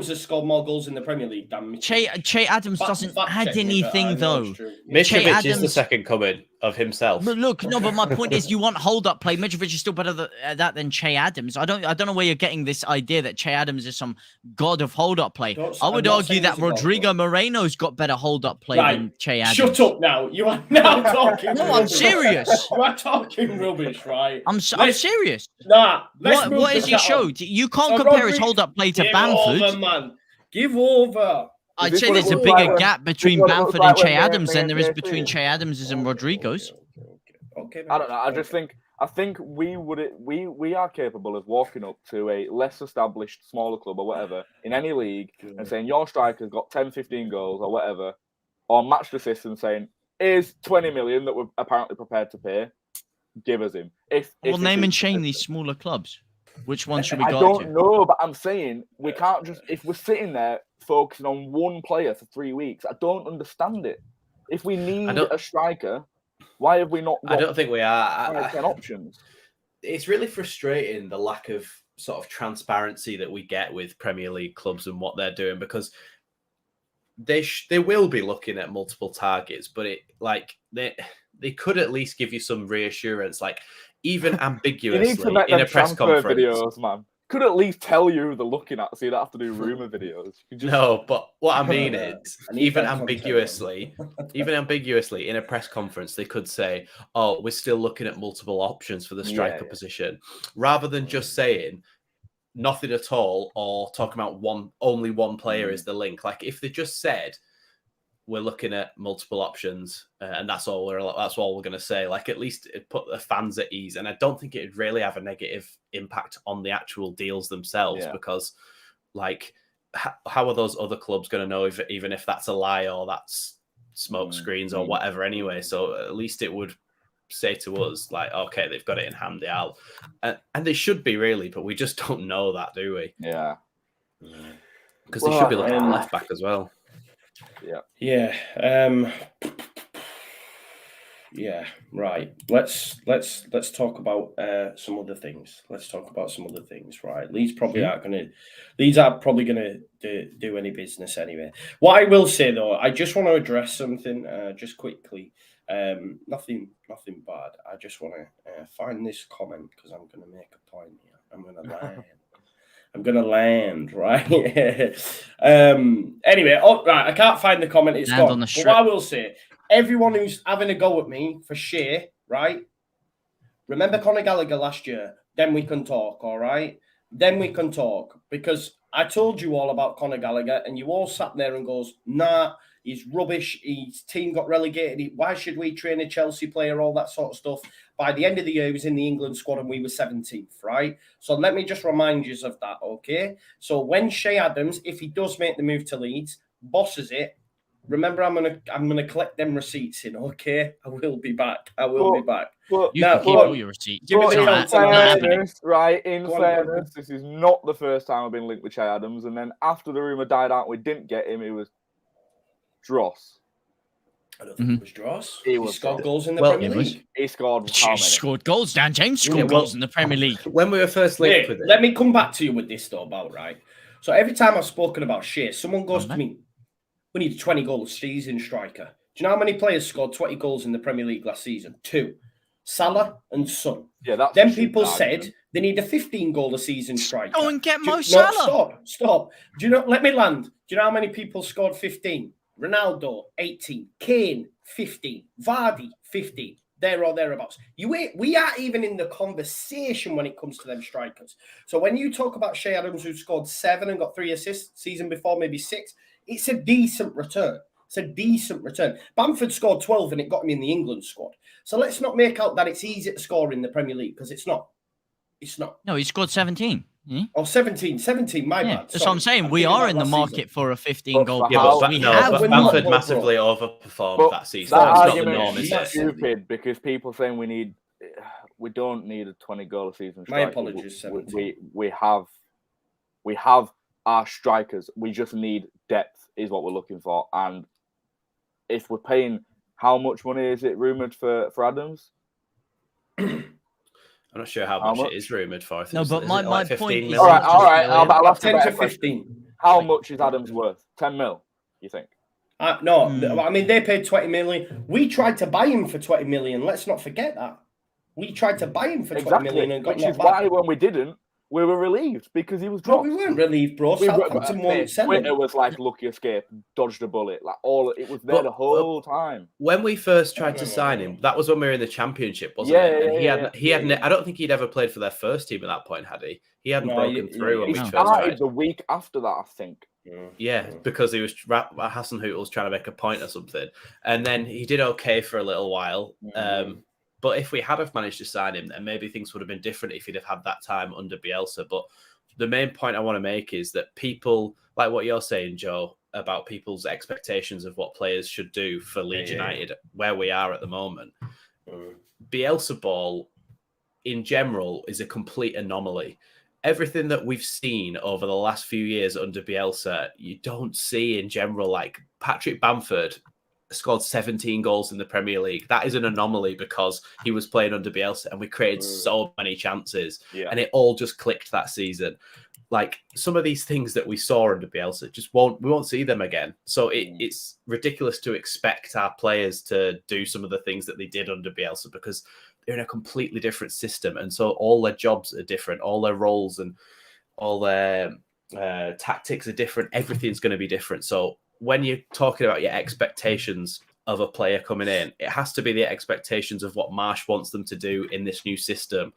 Speaker 1: has scored more goals in the Premier League than Mitrovic.
Speaker 2: Che Adams doesn't add anything, though.
Speaker 3: Mitrovic is the second coming of himself.
Speaker 2: But look, but my point is, you want hold-up play. Mitrovic is still better at that than Che Adams. I don't know where you're getting this idea that Che Adams is some god of hold-up play. I would argue that Rodrigo Moreno's got better hold-up play than Che Adams.
Speaker 1: Shut up now. You are now talking
Speaker 2: No, I'm serious.
Speaker 1: You are talking rubbish, right?
Speaker 2: I'm serious.
Speaker 1: Nah.
Speaker 2: What has he showed? You can't compare his hold-up play to Bamford.
Speaker 1: Give over, man. Give over.
Speaker 2: I'd say there's a bigger gap between Bamford and Che Adams than there is between Che Adams and Rodrigo's.
Speaker 1: Okay,
Speaker 4: I don't know. I think we are capable of walking up to a less established, smaller club or whatever in any league and saying your striker's got 10, 15 goals or whatever, or matched assists and saying, here's 20 million that we're apparently prepared to pay. Give us him.
Speaker 2: Name and shame these smaller clubs. Which one should we go to?
Speaker 4: I don't know, but I'm saying we can't just, if we're sitting there focusing on one player for 3 weeks, I don't understand it. If we need a striker, why have we not got
Speaker 3: I don't think we are.
Speaker 4: 10 options?
Speaker 3: It's really frustrating, the lack of sort of transparency that we get with Premier League clubs and what they're doing, because they will be looking at multiple targets, but they could at least give you some reassurance, like even ambiguously
Speaker 4: you need to make
Speaker 3: in a press conference.
Speaker 4: Videos, man. Could at least tell you who they're looking at, so you don't have to do rumour videos.
Speaker 3: No, but what I mean is, even ambiguously in a press conference, they could say, "Oh, we're still looking at multiple options for the striker position," rather than just saying nothing at all or talking about only one player is the link. Like if they just said, "We're looking at multiple options," and that's all we're going to say. Like at least it put the fans at ease, and I don't think it'd really have a negative impact on the actual deals themselves because, like, how are those other clubs going to know even if that's a lie or that's smoke screens or whatever anyway? So at least it would say to us like, okay, they've got it in hand, and they should be really, but we just don't know that, do we?
Speaker 4: Yeah,
Speaker 3: because they should be looking at left back as well.
Speaker 1: Yeah, right. Let's talk about some other things. Right? Leeds aren't probably gonna do any business anyway. What I will say though, I just want to address something just quickly. Nothing bad. I just want to find this comment because I'm going to make a point here. I'm going to land, right? Anyway, right, I can't find the comment. It's gone. But what I will say, everyone who's having a go at me for Shea, right? Remember Conor Gallagher last year? Then we can talk, all right? Then we can talk. Because I told you all about Conor Gallagher and you all sat there and goes, nah, he's rubbish. His team got relegated. Why should we train a Chelsea player? All that sort of stuff. By the end of the year, he was in the England squad and we were 17th, right? So let me just remind you of that, okay? So when Shea Adams, if he does make the move to Leeds, bosses it, Remember, I'm gonna collect them receipts in. Okay, I will be back. I will be back.
Speaker 4: But
Speaker 2: You can keep all your receipts.
Speaker 1: Give it
Speaker 4: in
Speaker 1: to
Speaker 4: fairness, right? In
Speaker 1: Go on,
Speaker 4: fairness, this is not the first time I've been linked with Che Adams. And then after the rumor died out, we didn't get him. It was Dross.
Speaker 1: I don't think it was Dross.
Speaker 4: He
Speaker 1: scored goals in the Premier League.
Speaker 4: He scored how
Speaker 2: He
Speaker 4: many?
Speaker 2: scored goals. Dan James scored goals in the Premier League.
Speaker 3: When we were first linked with it.
Speaker 1: Let me come back to you with this though, about right. So every time I've spoken about Shea, someone goes to me, "We need a 20-goal season striker." Do you know how many players scored 20 goals in the Premier League last season? 2. Salah and Son.
Speaker 4: Yeah, that's
Speaker 1: then people said they need a 15-goal a season striker.
Speaker 2: Go and get Mo Salah.
Speaker 1: Stop. Do you know? Let me land. Do you know how many people scored 15? Ronaldo, 18. Kane, 15. Vardy, 15. There or thereabouts. We are even in the conversation when it comes to them strikers. So when you talk about Che Adams, who scored 7 and got 3 assists season before, maybe 6, it's a decent return. It's a decent return. Bamford scored 12 and it got him in the England squad. So let's not make out that it's easy to score in the Premier League, because it's not. It's not.
Speaker 2: No, he scored 17.
Speaker 1: Oh, 17, my bad.
Speaker 2: That's what I'm saying. We are in the market for a 15-goal
Speaker 3: player. But Bamford massively overperformed that season.
Speaker 4: That
Speaker 3: it's not the norm, is it?
Speaker 4: Stupid, because people saying we don't need a 20-goal a season striker.
Speaker 1: My apologies, 17.
Speaker 4: We have our strikers. We just need depth, is what we're looking for. And if we're paying, how much money is it rumored for Adams?
Speaker 3: I'm not sure how much it is rumored for.
Speaker 2: No, but my point is...
Speaker 4: All right. I'll ask
Speaker 1: 10 to 15.
Speaker 4: How much is Adams worth? 10 mil, you think?
Speaker 1: No, I mean, they paid 20 million. We tried to buy him for 20 million. Let's not forget that. We tried to buy him for 20 million and got
Speaker 4: which is why when we didn't, we were relieved, because he was dropped.
Speaker 1: No, we weren't relieved, bro. Southampton won't sell him.
Speaker 4: It was like lucky escape, dodged a bullet. It was there the whole time.
Speaker 3: When we first tried to sign him, that was when we were in the Championship, wasn't it? And he hadn't. I don't think he'd ever played for their first team at that point, had he? He hadn't broken through when we first tried.
Speaker 4: The week after that, I think.
Speaker 3: Yeah, because he was Hassan Hoot was trying to make a point or something, and then he did okay for a little while. But if we had have managed to sign him, then maybe things would have been different if he'd have had that time under Bielsa. But the main point I want to make is that people, like what you're saying, Joe, about people's expectations of what players should do for Leeds United, where we are at the moment. Bielsa ball, in general, is a complete anomaly. Everything that we've seen over the last few years under Bielsa, you don't see in general. Like Patrick Bamford scored 17 goals in the Premier League. That is an anomaly because he was playing under Bielsa and we created so many chances and it all just clicked that season. Like some of these things that we saw under Bielsa we won't see them again. So it's ridiculous to expect our players to do some of the things that they did under Bielsa because they're in a completely different system. And so all their jobs are different, all their roles and all their tactics are different. Everything's going to be different. So when you're talking about your expectations of a player coming in, it has to be the expectations of what Marsh wants them to do in this new system,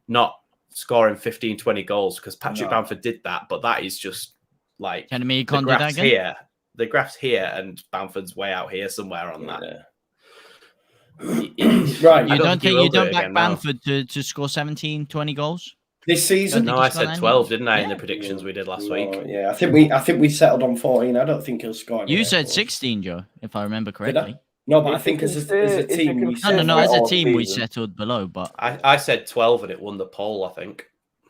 Speaker 3: not scoring 15, 20 goals, because Patrick Bamford did that, but that is just like
Speaker 2: the graph's
Speaker 3: here. The graph's here and Bamford's way out here somewhere on that.
Speaker 1: Right.
Speaker 2: You don't back Bamford to score 17, 20 goals?
Speaker 1: This season?
Speaker 3: No, I said 12, didn't I, in the predictions we did last week?
Speaker 1: Yeah, I think we settled on 14. I don't think he'll score.
Speaker 2: You said 16, Joe, if I remember correctly.
Speaker 1: No, but I think as a team, we settled.
Speaker 2: No, as a team, we settled below. But
Speaker 3: I said 12 and it won the poll, I think.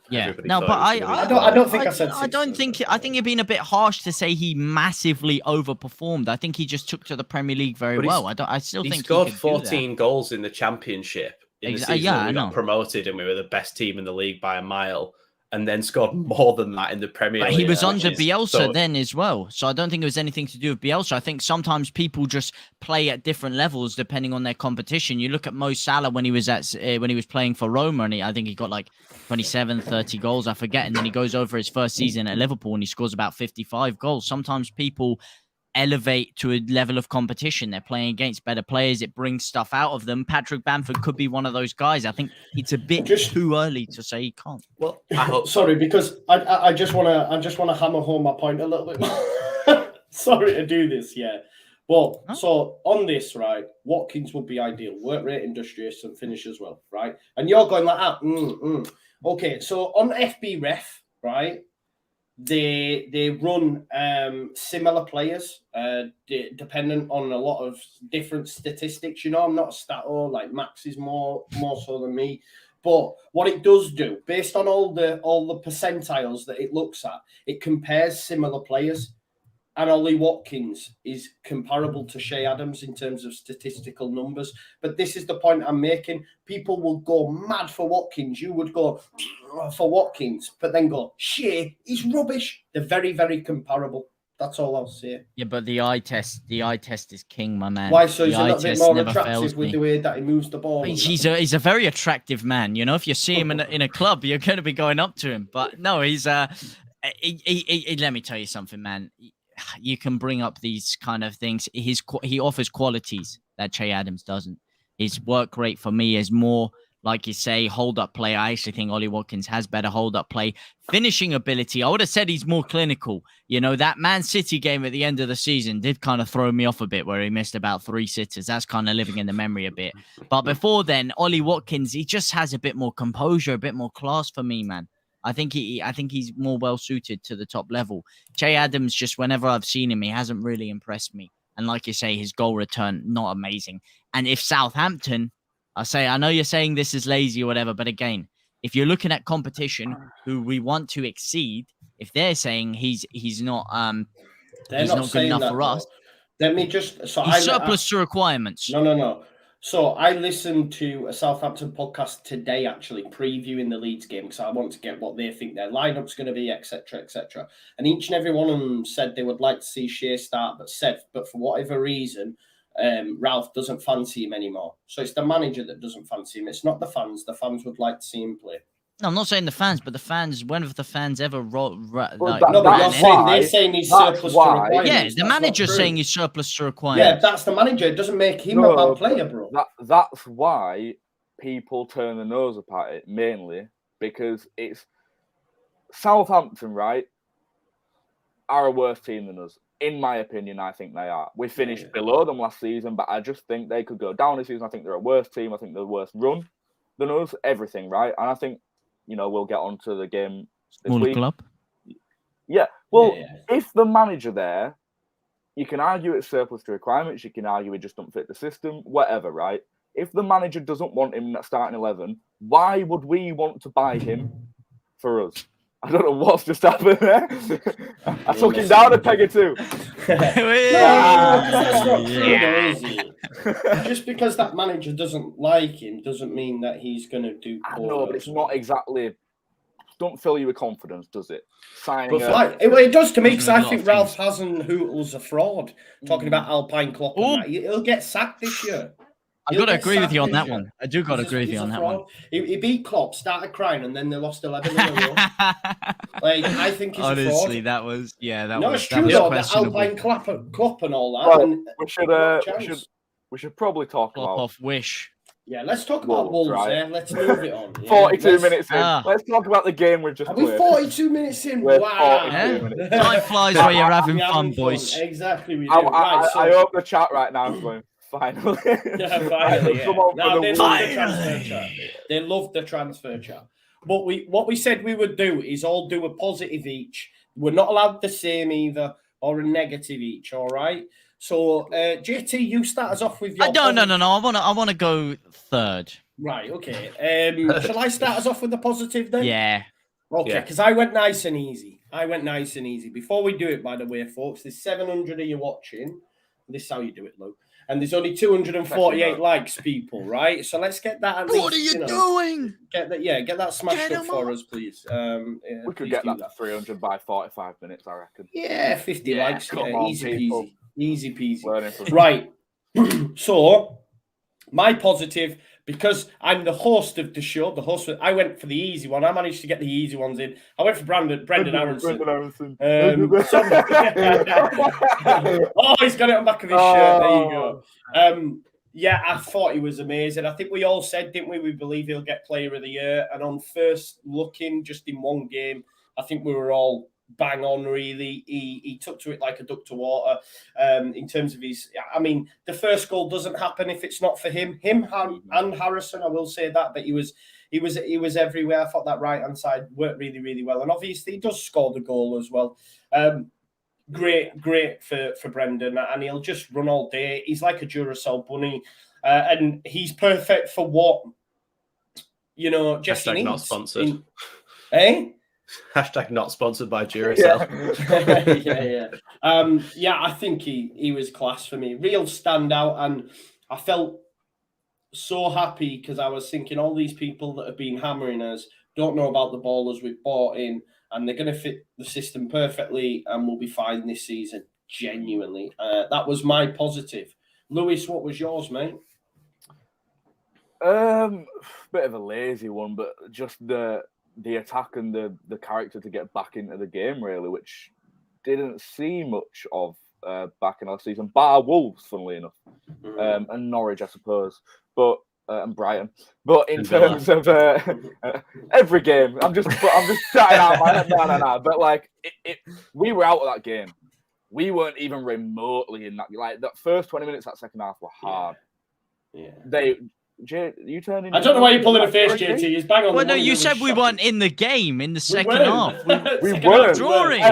Speaker 2: Yeah, no, but I
Speaker 1: don't think I said 16.
Speaker 2: I think you're being a bit harsh to say he massively overperformed. I think he just took to the Premier League very well. I still think
Speaker 3: he scored 14 goals in the Championship. In the season we got promoted and we were the best team in the league by a mile, and then scored more than that in the Premier League.
Speaker 2: But he was under Bielsa then as well, so I don't think it was anything to do with Bielsa. I think sometimes people just play at different levels depending on their competition. You look at Mo Salah when he was playing for Roma, and I think he got like 27, 30 goals, I forget, and then he goes over his first season at Liverpool and he scores about 55 goals. Sometimes people elevate to a level of competition. They're playing against better players. It brings stuff out of them. Patrick Bamford could be one of those guys. I think it's a bit too early to say he can't.
Speaker 1: Well, sorry, because I just want to hammer home my point a little bit more. Sorry to do this, Well, so on this, right, Watkins would be ideal. Work rate, industrious, and finish as well, right? And you're going like that. Okay, so on FB Ref, right, they run similar players, dependent on a lot of different statistics. You know, I'm not a stato, like Max is more so than me. But what it does do, based on all the percentiles that it looks at, it compares similar players. And Ollie Watkins is comparable to Shea Adams in terms of statistical numbers. But this is the point I'm making. People will go mad for Watkins. You would go for Watkins, but then go, Shea, he's rubbish. They're very, very comparable. That's all I'll say.
Speaker 2: Yeah, but the eye test is king, my man.
Speaker 1: Why? So
Speaker 2: the
Speaker 1: he's a little bit more attractive with the way that he moves the ball.
Speaker 2: He's a very attractive man. You know, if you see him in a club, you're going to be going up to him. But no, he's let me tell you something, man. You can bring up these kind of things. He offers qualities that Shea Adams doesn't. His work rate for me is more, like you say, hold-up play. I actually think Ollie Watkins has better hold-up play. Finishing ability, I would have said he's more clinical. You know, that Man City game at the end of the season did kind of throw me off a bit where he missed about 3 sitters. That's kind of living in the memory a bit. But before then, Ollie Watkins, he just has a bit more composure, a bit more class for me, man. I think he's more well-suited to the top level. Shea Adams, just whenever I've seen him, he hasn't really impressed me. And like you say, his goal return, not amazing. And if Southampton... I know you're saying this is lazy or whatever, but again, if you're looking at competition who we want to exceed, if they're saying he's not good enough for us,
Speaker 1: let me just
Speaker 2: he's surplus to requirements.
Speaker 1: No. So I listened to a Southampton podcast today, actually previewing the Leeds game because I want to get what they think their lineup's going to be, etc., etc. And each and every one of them said they would like to see Shea start, but for whatever reason. Ralph doesn't fancy him anymore. So it's the manager that doesn't fancy him. It's not the fans. The fans would like to see him play.
Speaker 2: No, I'm not saying the fans, but the fans, when have the fans ever...
Speaker 1: they're saying he's surplus to requirements.
Speaker 2: Yeah, the manager's saying he's surplus to requirements.
Speaker 1: Yeah, that's the manager. It doesn't make him a bad player, bro.
Speaker 4: That's why people turn their nose up at it, mainly, because it's... Southampton, right, are a worse team than us. In my opinion, I think they are. We finished below them last season, but I just think they could go down this season. I think they're a worse team. I think they're a worse run than us. Everything, right? And I think, we'll get on to the game this week.
Speaker 2: Club?
Speaker 4: Yeah. Well, if the manager there, you can argue it's surplus to requirements. You can argue he just don't fit the system. Whatever, right? If the manager doesn't want him starting 11, why would we want to buy him for us? I don't know what's just happened there. I took him down a peg or two.
Speaker 1: That's not true, is it? Just because that manager doesn't like him doesn't mean that he's going to do poor.
Speaker 4: No, but it's not exactly... Don't fill you with confidence, does it?
Speaker 1: It does to me, because I think Ralph Hasenhutl's a fraud. Talking about Alpine Klopp and that. He'll get sacked this year.
Speaker 2: I've got to agree with you on that one. I do got to agree with you on that one.
Speaker 1: He beat Klopp, started crying, and then they lost 11 in a row. I think he's
Speaker 2: honestly,
Speaker 1: a fraud.
Speaker 2: that was
Speaker 1: it's true though, the Alpine Klopp and all that.
Speaker 4: Well, we should probably talk about
Speaker 2: off Wish.
Speaker 1: Yeah, let's talk about Wolves. Right? Let's move it on.
Speaker 4: 42 minutes in. Let's talk about the game we've just played.
Speaker 1: Are we 42 minutes in? Wow.
Speaker 2: Time flies while you're having fun, boys.
Speaker 1: Exactly. We do.
Speaker 4: I hope the chat right now is going. Finally.
Speaker 1: Finally. They love the transfer chat. But what we said we would do is all do a positive each. We're not allowed the same either or a negative each, all right? So, JT, you start us off with your...
Speaker 2: No. I want to go third.
Speaker 1: Right, okay. Shall I start us off with the positive then?
Speaker 2: Yeah.
Speaker 1: Okay, because I went nice and easy. Before we do it, by the way, folks, there's 700 of you watching. This is how you do it, Lou. And there's only 248 likes, people, right? So let's get that at least.
Speaker 2: What are you doing?
Speaker 1: Get that smashed up for us, please.
Speaker 4: We could get that to 300 by 45 minutes, I reckon.
Speaker 1: Yeah, 50 likes. Easy peasy.
Speaker 4: From
Speaker 1: right. So, my positive, because I'm the host of the show, I went for the easy one. I managed to get the easy ones in. I went for Brendan Aronson. Oh, he's got it on the back of his shirt. There you go. Yeah, I thought he was amazing. I think we all said, didn't we? We believe he'll get Player of the Year. And on first looking, just in one game, I think we were all bang on, really. He took to it like a duck to water in terms of his... I mean, the first goal doesn't happen if it's not for him. And Harrison, I will say that, but he was he was everywhere. I thought that right-hand side worked really, really well. And obviously, he does score the goal as well. Great for Brendan, and he'll just run all day. He's like a Duracell bunny, and he's perfect for what, Jesse needs.
Speaker 3: Not sponsored.
Speaker 1: Hashtag
Speaker 3: not sponsored by Duracell.
Speaker 1: I think he was class for me. Real standout, and I felt so happy because I was thinking all these people that have been hammering us don't know about the ballers we've bought in, and they're going to fit the system perfectly and we'll be fine this season. Genuinely. That was my positive. Lewis, what was yours, mate?
Speaker 4: Bit of a lazy one, but just the attack and the character to get back into the game, really, which didn't see much of back in last season. Bar Wolves, funnily enough, and Norwich, I suppose, but and Brighton. But in terms of every game, I'm just shouting out my no. But like, we were out of that game. We weren't even remotely in that. Like, that first 20 minutes, that second half were hard. Yeah. You turned in.
Speaker 1: I don't know why you're pulling a face, JT. He's bang on.
Speaker 2: Well, no, you said we weren't in the game in the second half. We
Speaker 4: weren't
Speaker 2: drawing.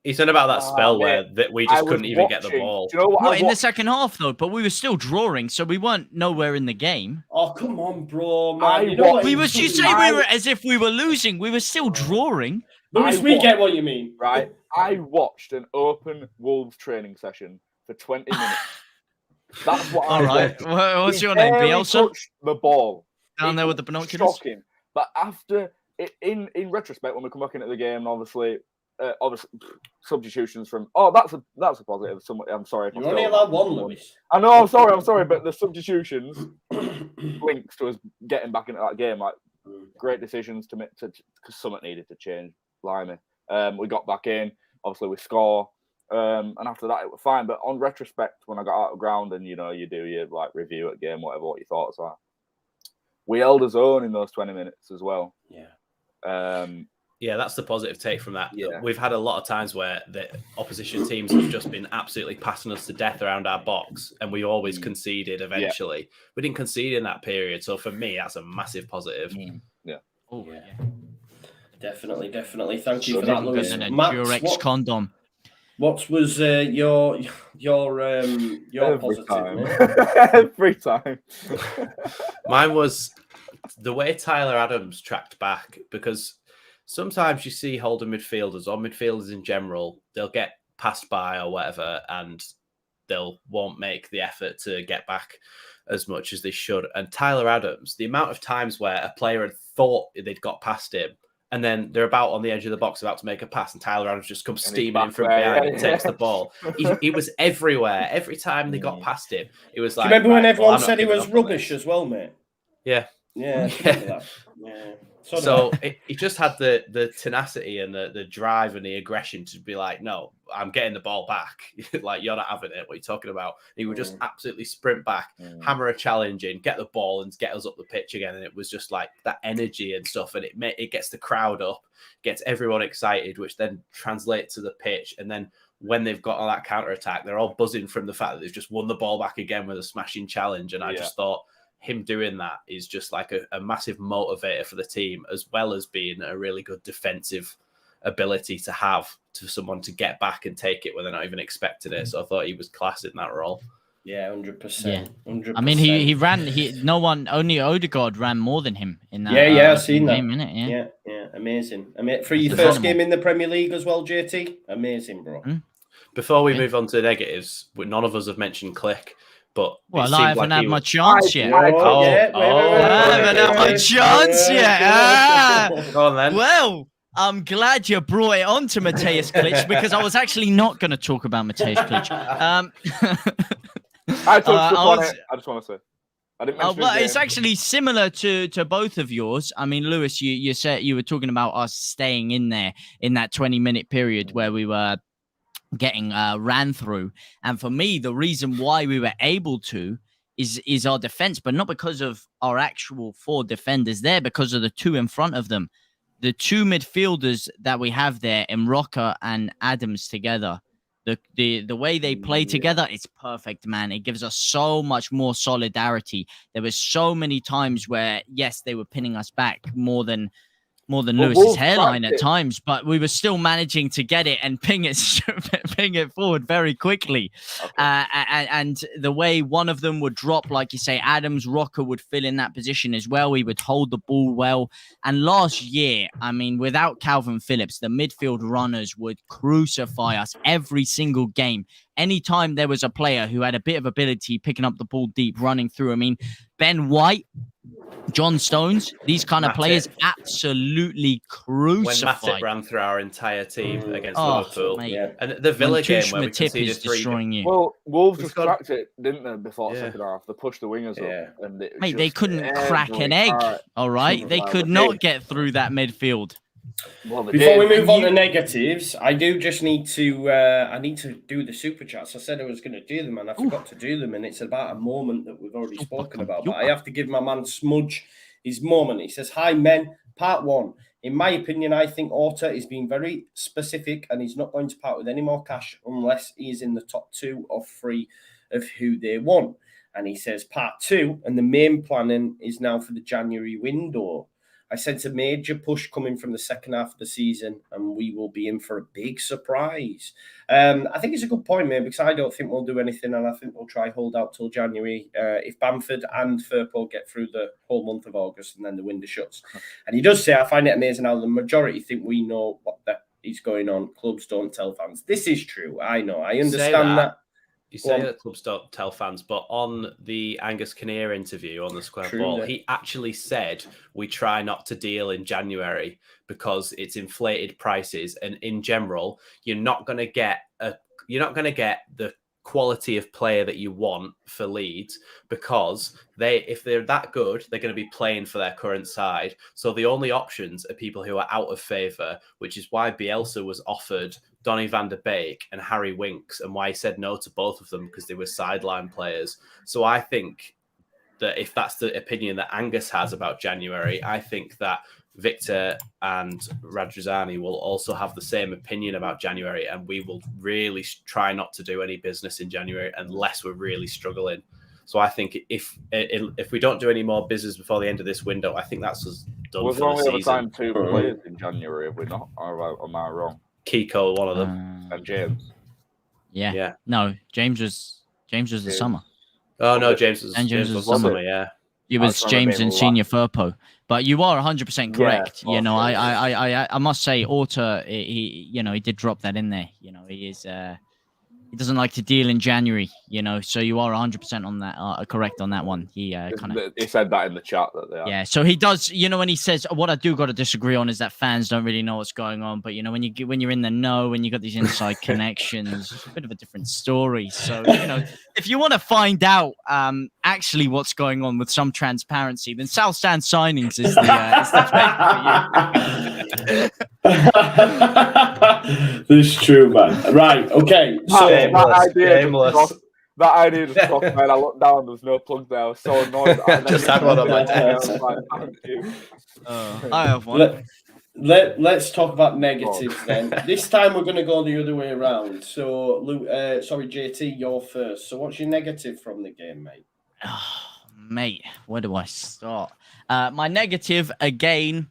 Speaker 3: He's on about that spell where we just couldn't even get the ball.
Speaker 4: Do you know what?
Speaker 2: In the second half, though, but we were still drawing, so we weren't nowhere in the game.
Speaker 1: Oh, come on, bro, man.
Speaker 2: You say we were as if we were losing. We were still drawing.
Speaker 1: Lewis, we get what you mean.
Speaker 4: Right? I watched an open Wolves training session for 20 minutes. That's what
Speaker 2: All right. What's your name, Bielsa?
Speaker 4: The ball
Speaker 2: down there with the binoculars.
Speaker 4: Shocking. But after, in retrospect, when we come back into the game, obviously substitutions from. Oh, that's a positive. I'm sorry.
Speaker 1: You're only allowed one, Lewis.
Speaker 4: I know. I'm sorry, but the substitutions links to us getting back into that game. Like, great decisions to make, because something needed to change. Blimey. We got back in. Obviously, we score. And after that, it was fine. But on retrospect, when I got out of ground and, you do your like review at game, whatever, what your thoughts are, we held us own in those 20 minutes as well.
Speaker 3: Yeah, that's the positive take from that.
Speaker 4: Yeah.
Speaker 3: We've had a lot of times where the opposition teams have just been absolutely passing us to death around our box, and we always conceded eventually. Yeah. We didn't concede in that period. So for me, that's a massive positive.
Speaker 4: Yeah.
Speaker 2: Oh, yeah.
Speaker 1: Definitely. Thank you for that, Lewis.
Speaker 2: And a Durex condom.
Speaker 1: What was your positive?
Speaker 4: Every time.
Speaker 3: Mine was the way Tyler Adams tracked back, because sometimes you see holding midfielders or midfielders in general, they'll get passed by or whatever, and won't make the effort to get back as much as they should. And Tyler Adams, the amount of times where a player had thought they'd got past him, and then they're about on the edge of the box about to make a pass, and Tyler Adams just comes steaming in from behind and takes the ball. He was everywhere. Every time they got past him, it was like...
Speaker 1: Do you remember when everyone said he was rubbish as well, mate?
Speaker 3: Yeah.
Speaker 1: Yeah.
Speaker 3: So he just had the tenacity and the drive and the aggression to be like, no, I'm getting the ball back. Like, you're not having it. What are you talking about? He would just absolutely sprint back, hammer a challenge in, get the ball and get us up the pitch again. And it was just like that energy and stuff. And it gets the crowd up, gets everyone excited, which then translates to the pitch. And then when they've got on that counter-attack, they're all buzzing from the fact that they've just won the ball back again with a smashing challenge. And I just thought, him doing that is just like a massive motivator for the team, as well as being a really good defensive ability to have to someone to get back and take it when they're not even expecting it. So I thought he was class in that role.
Speaker 1: Yeah, 100%. 100%.
Speaker 2: I mean, he ran. Only Odegaard ran more than him in that.
Speaker 1: I've seen that.
Speaker 2: Innit?
Speaker 1: Yeah, amazing. I mean, for your first game in the Premier League as well, JT, amazing, bro.
Speaker 3: Before we move on to the negatives, none of us have mentioned Click. But
Speaker 2: I haven't had my chance yet.
Speaker 3: I
Speaker 2: haven't had my chance yet.
Speaker 3: Go on then.
Speaker 2: Well, I'm glad you brought it on to Mateusz Klich, because I was actually not going to talk about Mateusz Klich.
Speaker 4: I just want to say. I didn't mention
Speaker 2: well, it's actually similar to both of yours. I mean, Lewis, you said you were talking about us staying in there in that 20-minute period where we were getting ran through, and for me, the reason why we were able to is our defense, but not because of our actual 4 defenders there, because of the 2 in front of them. The 2 midfielders that we have there, Mroka and Adams together, The way they play together, it's perfect, man. It gives us so much more solidarity. There was so many times where, yes, they were pinning us back more than Lewis's hairline at times, but we were still managing to get it and ping it forward very quickly. Okay. And the way one of them would drop, like you say, Adams, Rocker would fill in that position as well. He would hold the ball well. And last year, I mean, without Calvin Phillips, the midfield runners would crucify us every single game. Anytime there was a player who had a bit of ability picking up the ball deep, running through, I mean, Ben White, John Stones, these kind of players absolutely crucified.
Speaker 3: When Matip ran through our entire team against Liverpool. And the Villa game where we conceded 3
Speaker 2: destroying you.
Speaker 4: Well, Wolves just cracked it, didn't they, before the second half? They pushed the wingers up. And
Speaker 2: mate, they couldn't crack an egg, all right? They could not get through that midfield.
Speaker 1: Well, before we move on to negatives, I do just need to I need to do the super chats. I said I was going to do them and I forgot to do them, and it's about a moment that we've already spoken about. But I have to give my man Smudge his moment. He says, "Hi men, part 1. In my opinion, I think Orta is being very specific and he's not going to part with any more cash unless he is in the top 2 or 3 of who they want." And he says, part 2, and the main planning is now for the January window. I sense a major push coming from the second half of the season, and we will be in for a big surprise. I think it's a good point, mate, because I don't think we'll do anything, and I think we'll try hold out till January if Bamford and Firpo get through the whole month of August, and then the window shuts. And he does say, I find it amazing how the majority think we know what is going on. Clubs don't tell fans. This is true. I know. I understand that.
Speaker 3: You say that clubs don't tell fans, but on the Angus Kinnear interview on the Square Ball, he actually said we try not to deal in January because it's inflated prices, and in general, you're not going to get the quality of player that you want for Leeds because if they're that good, they're going to be playing for their current side. So the only options are people who are out of favour, which is why Bielsa was offered Donny van der Beek and Harry Winks, and why he said no to both of them because they were sideline players. So I think that if that's the opinion that Angus has about January, I think that Victor and Radrizzani will also have the same opinion about January, and we will really try not to do any business in January unless we're really struggling. So I think if we don't do any more business before the end of this window, I think that's us done for the season.
Speaker 4: We've only ever signed 2 players in January, have we not? Or am I wrong?
Speaker 3: Kiko, one of them,
Speaker 4: and James.
Speaker 2: Yeah. No, James was the summer.
Speaker 3: Oh no, James was the summer. Yeah.
Speaker 2: It was James and Senior Firpo. But you are 100% correct. You know, I must say, Orta, he did drop that in there. You know, he doesn't like to deal in January. You know, so you are 100% on that. Correct on that one. He
Speaker 4: said that in the chat that they are.
Speaker 2: Yeah, so he does. You know, when he says what I do got to disagree on is that fans don't really know what's going on. But you know, when you're in the know, when you got these inside connections, it's a bit of a different story. So you know, if you want to find out actually what's going on with some transparency, then South Stand Signings is the place for
Speaker 1: you. This is true, man. Right, okay. So
Speaker 4: that idea just crossed my head. I looked down, there's no plug there. I was so annoyed.
Speaker 3: Just had one on my desk.
Speaker 4: Thank you.
Speaker 2: I have one.
Speaker 1: Let's talk about negatives then. This time we're going to go the other way around. So, JT, you're first. So what's your negative from the game, mate?
Speaker 2: Oh, mate, where do I start? My negative, again,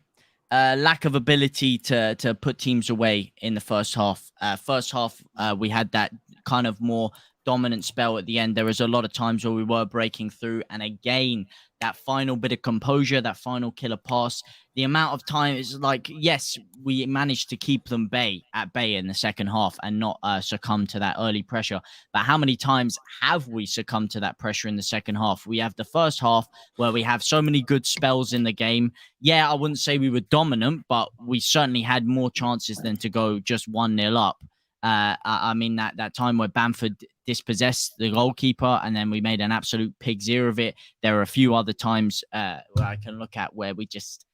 Speaker 2: lack of ability to put teams away in the first half. First half, we had that kind of more dominant spell at the end. There was a lot of times where we were breaking through. And again, that final bit of composure, that final killer pass, the amount of time is like, yes, we managed to keep them at bay in the second half and not succumb to that early pressure. But how many times have we succumbed to that pressure in the second half? We have the first half where we have so many good spells in the game. Yeah, I wouldn't say we were dominant, but we certainly had more chances than to go just 1-0 up. I mean, that time where Bamford dispossessed the goalkeeper and then we made an absolute pig's ear of it. There are a few other times where I can look at where we just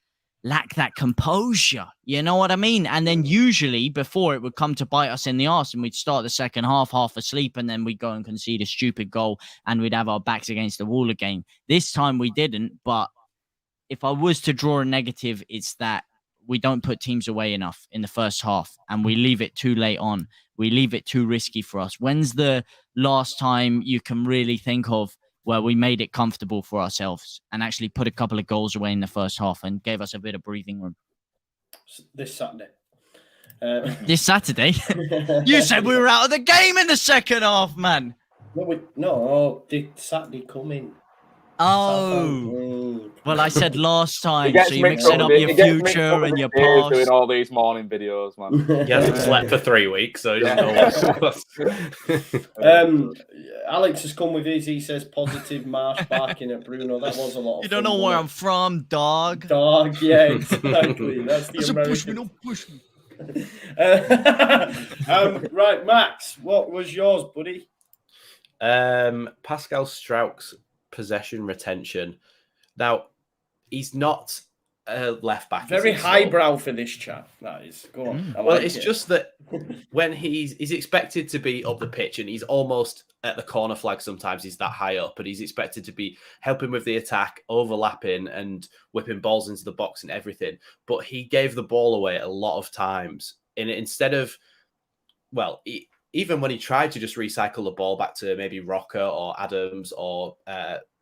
Speaker 2: lack that composure. You know what I mean? And then usually before it would come to bite us in the arse and we'd start the second half asleep and then we'd go and concede a stupid goal and we'd have our backs against the wall again. This time we didn't, but if I was to draw a negative, it's that we don't put teams away enough in the first half, and we leave it too late on. We leave it too risky for us. When's the last time you can really think of where we made it comfortable for ourselves and actually put a couple of goals away in the first half and gave us a bit of breathing room?
Speaker 1: This Saturday.
Speaker 2: This Saturday? You said we were out of the game in the second half, man.
Speaker 1: No, the Saturday coming.
Speaker 2: Oh, well, I said last time,
Speaker 4: He
Speaker 2: so you're mixing up your future and your past.
Speaker 4: Doing all these morning videos, man.
Speaker 3: He hasn't slept for 3 weeks, so he doesn't know what's
Speaker 1: Alex has come with his. He says positive marsh barking at Bruno. That was a lot of
Speaker 2: You don't know where I'm from, dog.
Speaker 1: Dog, yeah, exactly. That's the American.
Speaker 2: Push me, don't push me.
Speaker 1: Right, Max, what was yours, buddy?
Speaker 3: Pascal Strauch's possession retention. Now, he's not a left back.
Speaker 1: Very highbrow for this chap. That is. Go on.
Speaker 3: Well, it's just that when he's expected to be up the pitch and he's almost at the corner flag, sometimes he's that high up, and he's expected to be helping with the attack, overlapping and whipping balls into the box and everything. But he gave the ball away a lot of times. And instead of, well, even when he tried to just recycle the ball back to maybe Rocker or Adams or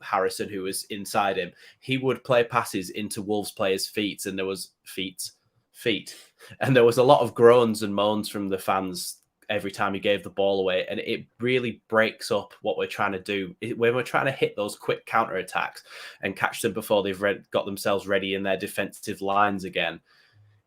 Speaker 3: Harrison, who was inside him, he would play passes into Wolves players' feet, and there was feet. And there was a lot of groans and moans from the fans every time he gave the ball away. And it really breaks up what we're trying to do. When we're trying to hit those quick counter-attacks and catch them before they've got themselves ready in their defensive lines again,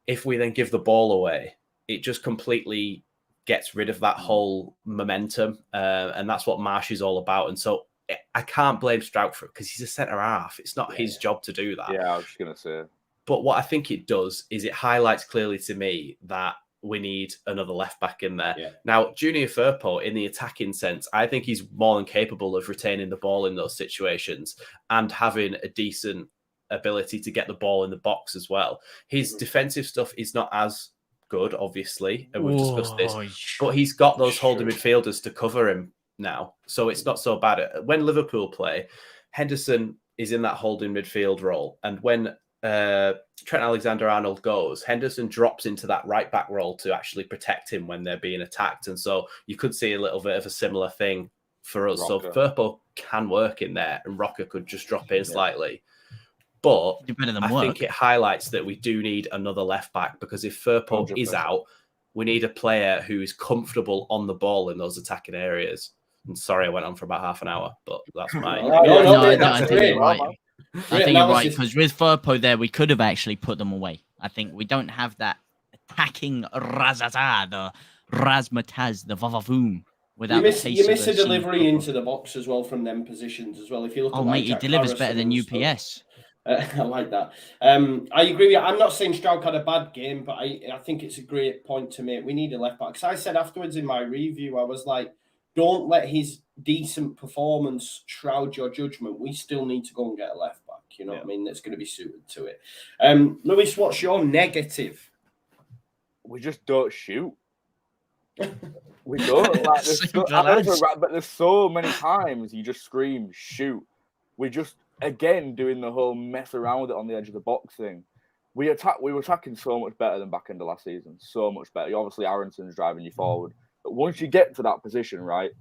Speaker 3: if we then give the ball away, it just completely gets rid of that whole momentum, and that's what Marsh is all about. And so I can't blame Strauch for it because he's a centre half. It's not his job to do that.
Speaker 4: Yeah, I was just gonna say.
Speaker 3: But what I think it does is it highlights clearly to me that we need another left back in there. Yeah. Now, Junior Firpo, in the attacking sense, I think he's more than capable of retaining the ball in those situations and having a decent ability to get the ball in the box as well. His defensive stuff is not as good, obviously, and we've discussed this, but he's got those holding midfielders to cover him now, so it's not so bad. When Liverpool play, Henderson is in that holding midfield role, and when Trent Alexander-Arnold goes, Henderson drops into that right back role to actually protect him when they're being attacked, and so you could see a little bit of a similar thing for us. Rocker. So Firpo can work in there, and Rocker could just drop in slightly. But I think it highlights that we do need another left back, because if Firpo 100%. Is out, we need a player who is comfortable on the ball in those attacking areas. And sorry, I went on for about half an hour, but that's my...
Speaker 2: I think you're right. I think you're right, because with Firpo there, we could have actually put them away. I think we don't have that attacking razzazaz, the razzmatazz, the vavavoom.
Speaker 1: You miss a delivery into the box as well from them positions as well. If you look,
Speaker 2: mate, he delivers better than UPS.
Speaker 1: I like that. I agree with you. I'm not saying Strauch had a bad game, but I think it's a great point to make. We need a left back. Because I said afterwards in my review, I was like, don't let his decent performance shroud your judgment. We still need to go and get a left back. You know what I mean? That's going to be suited to it. Lewis, what's your negative?
Speaker 4: We just don't shoot. We don't. Like, but there's so many times you just scream, shoot. We just... Again, doing the whole mess around with it on the edge of the box thing. We were attacking so much better than back end of last season. So much better. Obviously, Aronson's driving you forward. But once you get to that position, right,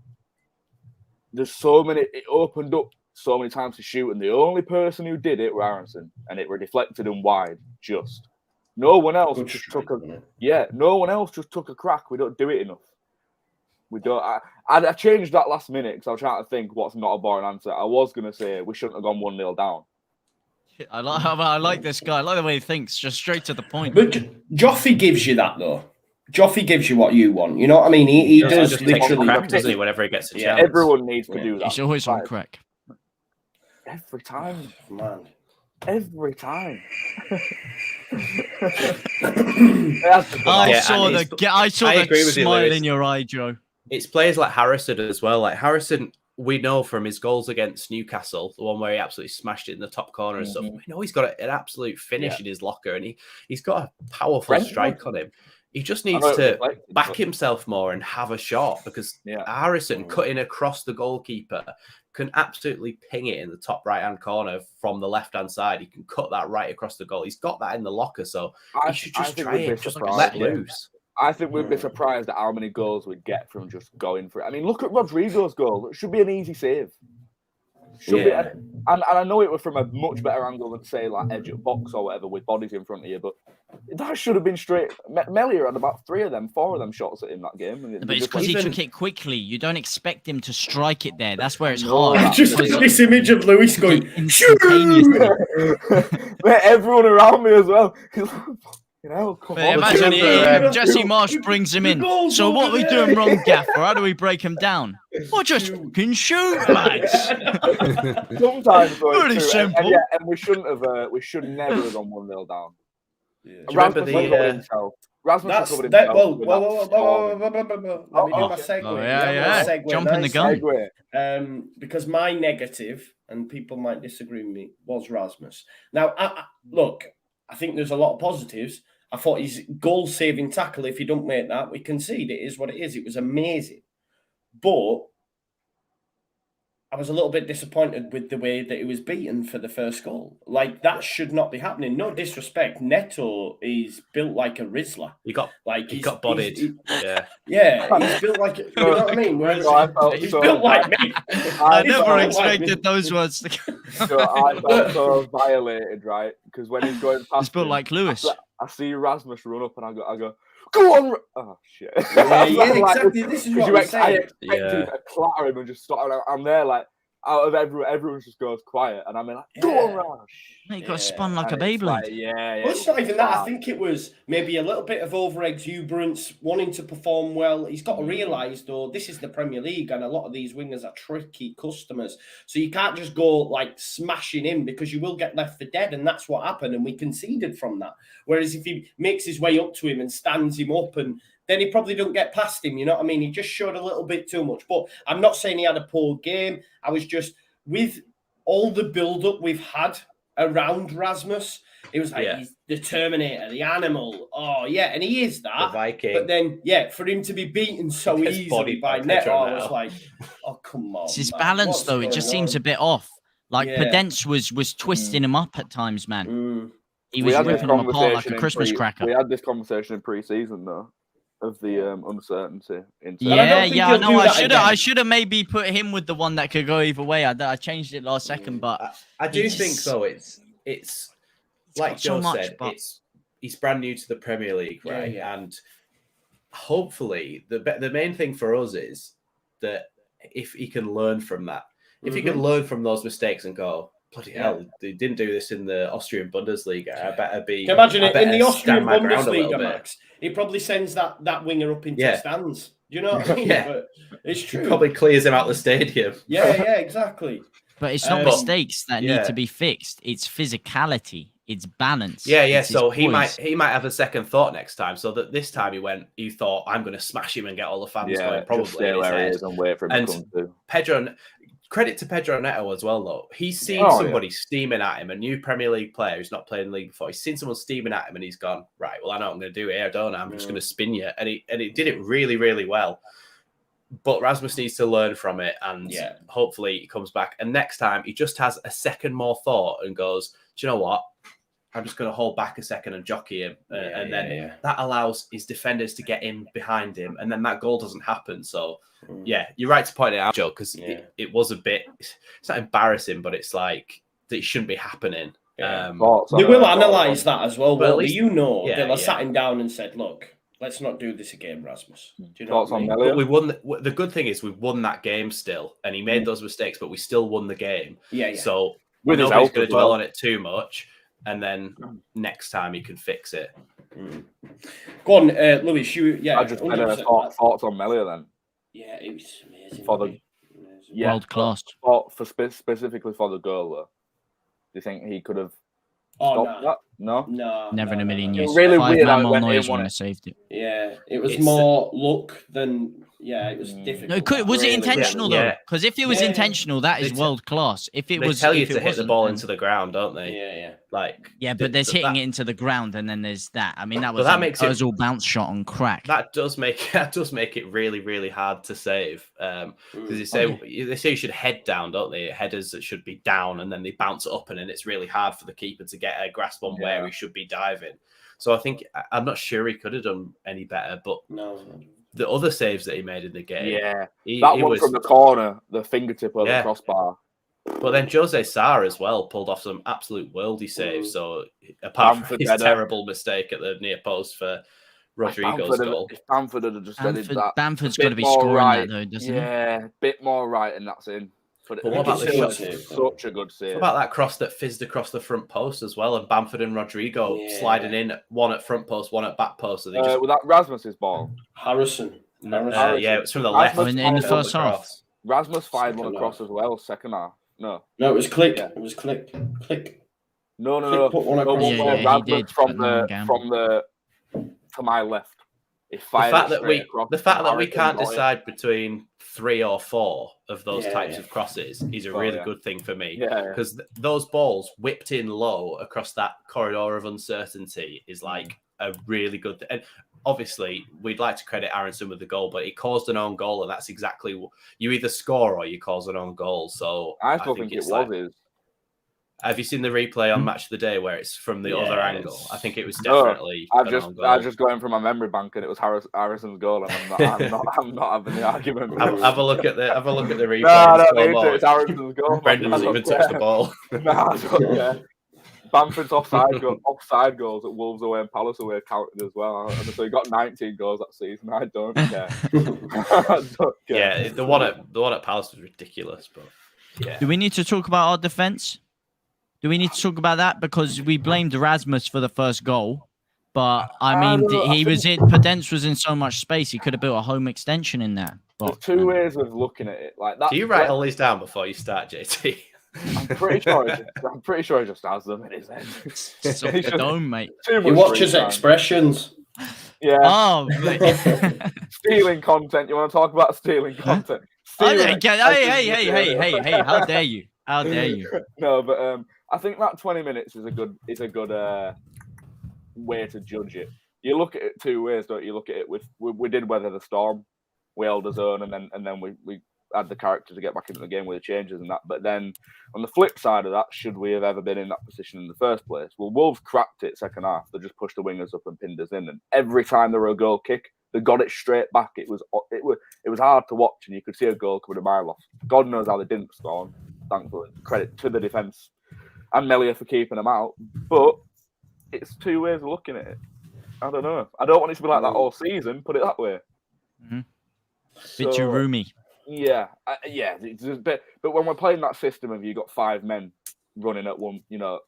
Speaker 4: there's so many... It opened up so many times to shoot, and the only person who did it was Aronson, and it were deflected and wide, just. No one else no one else just took a crack. We don't do it enough. We don't. I changed that last minute because I was trying to think what's not a boring answer. I was going to say we shouldn't have gone 1-0 down.
Speaker 2: I like this guy. I like the way he thinks, just straight to the point.
Speaker 1: But Joffy gives you that, though. Joffy gives you what you want. You know what I mean? He does literally.
Speaker 3: Crack, doesn't he, whenever he gets a chance?
Speaker 4: Everyone needs to do that.
Speaker 2: He's always on crack.
Speaker 4: Every time.
Speaker 1: Man.
Speaker 4: Every time.
Speaker 2: I saw the smile in your eye, Joe.
Speaker 3: It's players like Harrison as well. Like Harrison, we know from his goals against Newcastle, the one where he absolutely smashed it in the top corner and stuff. We know he's got an absolute finish in his locker, and he's got a powerful strike on him. He just needs to back himself more and have a shot, because Harrison cutting across the goalkeeper can absolutely ping it in the top right-hand corner from the left-hand side. He can cut that right across the goal. He's got that in the locker, so he should just try it, just let loose.
Speaker 4: I think we'd be surprised at how many goals we'd get from just going for it. I mean, look at Rodrigo's goal. It should be an easy save. Should be, and I know it was from a much better angle than, say, like edge of box or whatever with bodies in front of you, but that should have been straight. Melia had about 4 of them shots in that game.
Speaker 2: But it's because he took it quickly. You don't expect him to strike it there. That's where it's hard.
Speaker 1: Just this image of Lewis going,
Speaker 4: everyone around me as well. You know,
Speaker 2: imagine Jesse Marsh brings him in. So what are we doing wrong, Gaffer? How do we break him down? Well, just fucking shoot, lads.
Speaker 4: Sometimes, though,
Speaker 2: pretty simple.
Speaker 4: And we shouldn't have. We should never have gone 1-0 down.
Speaker 3: Yeah. Do you remember the?
Speaker 4: Rasmus covered
Speaker 1: himself.
Speaker 4: Let
Speaker 1: me do my segue.
Speaker 2: Jump in the gun.
Speaker 1: Because my negative, and people might disagree with me, was Rasmus. Now, look, I think there's a lot of positives. I thought his goal-saving tackle, if you don't make that, we concede. It is what it is. It was amazing. But I was a little bit disappointed with the way that he was beaten for the first goal. Like, that should not be happening. No disrespect. Neto is built like a Rizzler.
Speaker 3: He got bodied.
Speaker 1: Yeah, he's built like, you know what I mean? He's built like me.
Speaker 2: I never expected those words to come.
Speaker 4: So I felt so violated, right? Because when he's going past,
Speaker 2: he's built like Lewis.
Speaker 4: I see Rasmus run up and I go, go on! Oh shit!
Speaker 1: Exactly. This is what I'm saying.
Speaker 4: I expected to clatter him and just start. I'm there like out of everyone just goes quiet, and I'm like, go on, Rash!
Speaker 2: He got spun like a Beyblade. Like,
Speaker 1: well, it's not even that. I think it was maybe a little bit of over-exuberance, wanting to perform well. He's got to realise, though, this is the Premier League, and a lot of these wingers are tricky customers. So you can't just go, like, smashing in, because you will get left for dead, and that's what happened, and we conceded from that. Whereas if he makes his way up to him and stands him up, and then he probably don't get past him, you know what I mean? He just showed a little bit too much. But I'm not saying he had a poor game. I was just, with all the build-up we've had around Rasmus, it was like he's the Terminator, the animal. Oh, yeah, and he is that.
Speaker 3: The Viking.
Speaker 1: But then, for him to be beaten so easily by Neto, I was like, oh, come on.
Speaker 2: It's his balance, though. It just seems a bit off. Like, Podence was twisting him up at times, man. He was ripping him apart like a Christmas cracker.
Speaker 4: We had this conversation in pre-season, though, of the uncertainty.
Speaker 2: I know. I should have maybe put him with the one that could go either way. I changed it last second, but
Speaker 3: I do think so. It's like Joe said, he's brand new to the Premier League, right? And hopefully, the main thing for us is that if he can learn from that, if he can learn from those mistakes and go, bloody hell, they didn't do this in the Austrian Bundesliga. I better be.
Speaker 1: Can you imagine it in the Austrian Bundesliga, Max? He probably sends that winger up into the stands. Do you know what I mean? But it's true.
Speaker 3: He probably clears him out the stadium.
Speaker 1: Yeah, exactly.
Speaker 2: But it's not mistakes that need to be fixed. It's physicality. It's balance.
Speaker 3: Yeah. So he might have a second thought next time. So that this time he thought, I'm going to smash him and get all the fans going. Probably
Speaker 4: stay where he is and wait for him to come through.
Speaker 3: Pedro. Credit to Pedro Neto as well, though. He's seen somebody steaming at him, a new Premier League player who's not played in the league before. He's seen someone steaming at him, and he's gone, right, well, I know what I'm going to do here, don't I? I'm just going to spin you. And he did it really, really well. But Rasmus needs to learn from it, and hopefully he comes back. And next time, he just has a second more thought and goes, do you know what? I'm just going to hold back a second and jockey him. And then that allows his defenders to get in behind him, and then that goal doesn't happen. So, you're right to point it out, Joe, because it was a bit, it's not embarrassing, but it's like that it shouldn't be happening.
Speaker 1: They will analyse that as well. But least, they'll have sat him down and said, look, let's not do this again, Rasmus. Do you know what I mean?
Speaker 3: But we won. The good thing is we won that game still, and he made those mistakes, but we still won the game. So nobody's going to dwell on it too much. And then next time he can fix it.
Speaker 1: Go on, Lewis.
Speaker 4: I just had thoughts on Melia then.
Speaker 1: Yeah, it was amazing.
Speaker 2: World class.
Speaker 4: Specifically for the goal, though. Do you think he could have stopped that? No?
Speaker 2: Never in a million years.
Speaker 4: Really weird
Speaker 2: how Noise when I saved it.
Speaker 1: Yeah, it was more luck than Yeah, it was difficult.
Speaker 2: No, was it
Speaker 4: Really,
Speaker 2: intentional though?
Speaker 3: yeah.
Speaker 2: Because if it was
Speaker 1: Yeah.
Speaker 2: intentional, that is
Speaker 3: They
Speaker 2: world class. If it
Speaker 3: They
Speaker 2: was,
Speaker 3: tell you
Speaker 2: if it
Speaker 3: to hit the
Speaker 2: wasn't,
Speaker 3: ball
Speaker 2: then-
Speaker 3: into the ground, don't they?
Speaker 1: Yeah.
Speaker 3: Like,
Speaker 2: Yeah, but there's hitting it into the ground, and then there's that. I mean, that was
Speaker 3: that
Speaker 2: a
Speaker 3: makes it-
Speaker 2: puzzle bounce shot on crack.
Speaker 3: That does make it really, really hard to save. Because they say you should head down, don't they? Headers that should be down, and then they bounce up, and then it's really hard for the keeper to get a grasp on where he should be diving. So I think I'm not sure he could have done any better, but
Speaker 1: No.
Speaker 3: the other saves that he made in the game,
Speaker 4: that one from the corner, the fingertip over the crossbar.
Speaker 3: But then Jose Sarr as well pulled off some absolute worldy saves. So apart from his terrible mistake at the near post for Rodrigo's goal,
Speaker 4: If Bamford had just said that,
Speaker 2: Bamford's got to be scoring that though, doesn't he?
Speaker 4: Yeah, a bit more right, and that's in.
Speaker 3: But what about the shot?
Speaker 4: Such a good save.
Speaker 3: What about that cross that fizzed across the front post as well, and Bamford and Rodrigo sliding in, one at front post, one at back post. So they just...
Speaker 4: Was that Rasmus's ball?
Speaker 1: Harrison.
Speaker 3: Yeah, it was from the left.
Speaker 2: In the first half.
Speaker 4: Rasmus fired one across as well, second half. No,
Speaker 1: it was Click. Yeah. It was Click.
Speaker 4: No.
Speaker 1: Put one across.
Speaker 2: He did,
Speaker 4: from the to my left.
Speaker 3: The fact that we can't decide between 3 or 4 of those types of crosses is a really good thing for me. Because those balls whipped in low across that corridor of uncertainty is like a really good thing. And obviously, we'd like to credit Aronson with the goal, but he caused an own goal, and that's exactly what you either score or you cause an own goal. So
Speaker 4: I still think it was.
Speaker 3: Have you seen the replay on Match of the Day where it's from the other angle? I think it was definitely.
Speaker 4: I just going from my memory bank, and it was Harrison's goal, and I'm not having the argument.
Speaker 3: Have a look at the replay.
Speaker 4: No, I don't need to. It's Harrison's goal.
Speaker 3: Brendan doesn't even touch the ball.
Speaker 4: No, I don't care. Bamford's offside goals at Wolves away and Palace away counted as well. And so he got 19 goals that season. I don't care.
Speaker 3: Yeah, the one at Palace was ridiculous. But yeah.
Speaker 2: Do we need to talk about our defense? Do we need to talk about that? Because we blamed Erasmus for the first goal. But, I mean, Podence was in so much space, he could have built a home extension in there.
Speaker 4: There's two ways of looking at it. Like that.
Speaker 3: Do you write all these down before you start, JT?
Speaker 4: I'm pretty sure he just has them in his head.
Speaker 2: It's off the dome, mate.
Speaker 1: He watches expressions.
Speaker 4: Yeah.
Speaker 2: Oh,
Speaker 4: stealing content. You want to talk about stealing content?
Speaker 2: Hey, how dare you? How dare you?
Speaker 4: No, but I think that 20 minutes is a good way to judge it. You look at it two ways, don't you? Look at it with we did weather the storm, we held our own, and then we had the character to get back into the game with the changes and that. But then on the flip side of that, should we have ever been in that position in the first place? Well, Wolves cracked it second half. They just pushed the wingers up and pinned us in, and every time there were a goal kick, they got it straight back. It was hard to watch, and you could see a goal coming a mile off. God knows how they didn't score. Thankfully, credit to the defence and Melia for keeping them out. But it's two ways of looking at it. I don't know. I don't want it to be like that all season. Put it that way.
Speaker 2: Mm-hmm. Bit too roomy.
Speaker 4: Yeah. But when we're playing that system of you got 5 men running at one, you're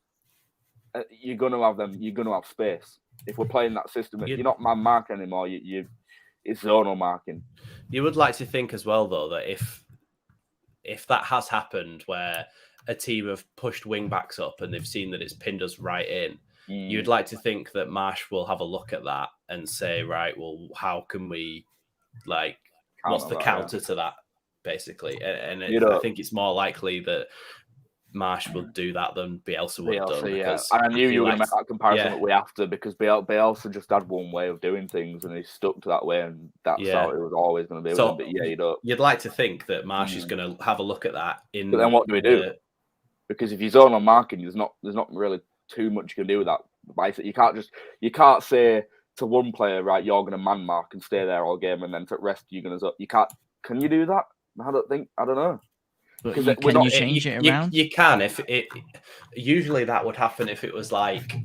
Speaker 4: gonna have them. You're gonna have space. If we're playing that system, you're not man marking anymore. It's zonal marking.
Speaker 3: You would like to think as well, though, that if that has happened, where a team have pushed wing backs up and they've seen that it's pinned us right in, you'd like to think that Marsh will have a look at that and say, right, well, how can we, what's the counter to that, basically? And I think it's more likely that Marsh will do that than Bielsa would have done.
Speaker 4: Yeah. And I knew you were going to make that comparison that we have to, because Bielsa just had one way of doing things and he stuck to that way, and that's how it was always going to be.
Speaker 3: So,
Speaker 4: but you'd
Speaker 3: like to think that Marsh is going to have a look at that.
Speaker 4: But then what do we do? Because if you're zone on marking, there's not really too much you can do with that. You can't say to one player, right, you're going to man mark and stay there all game, and then to rest you're going to. You can't. Can you do that? I don't know.
Speaker 2: Can you change it around?
Speaker 3: You can. If it usually that would happen if it was like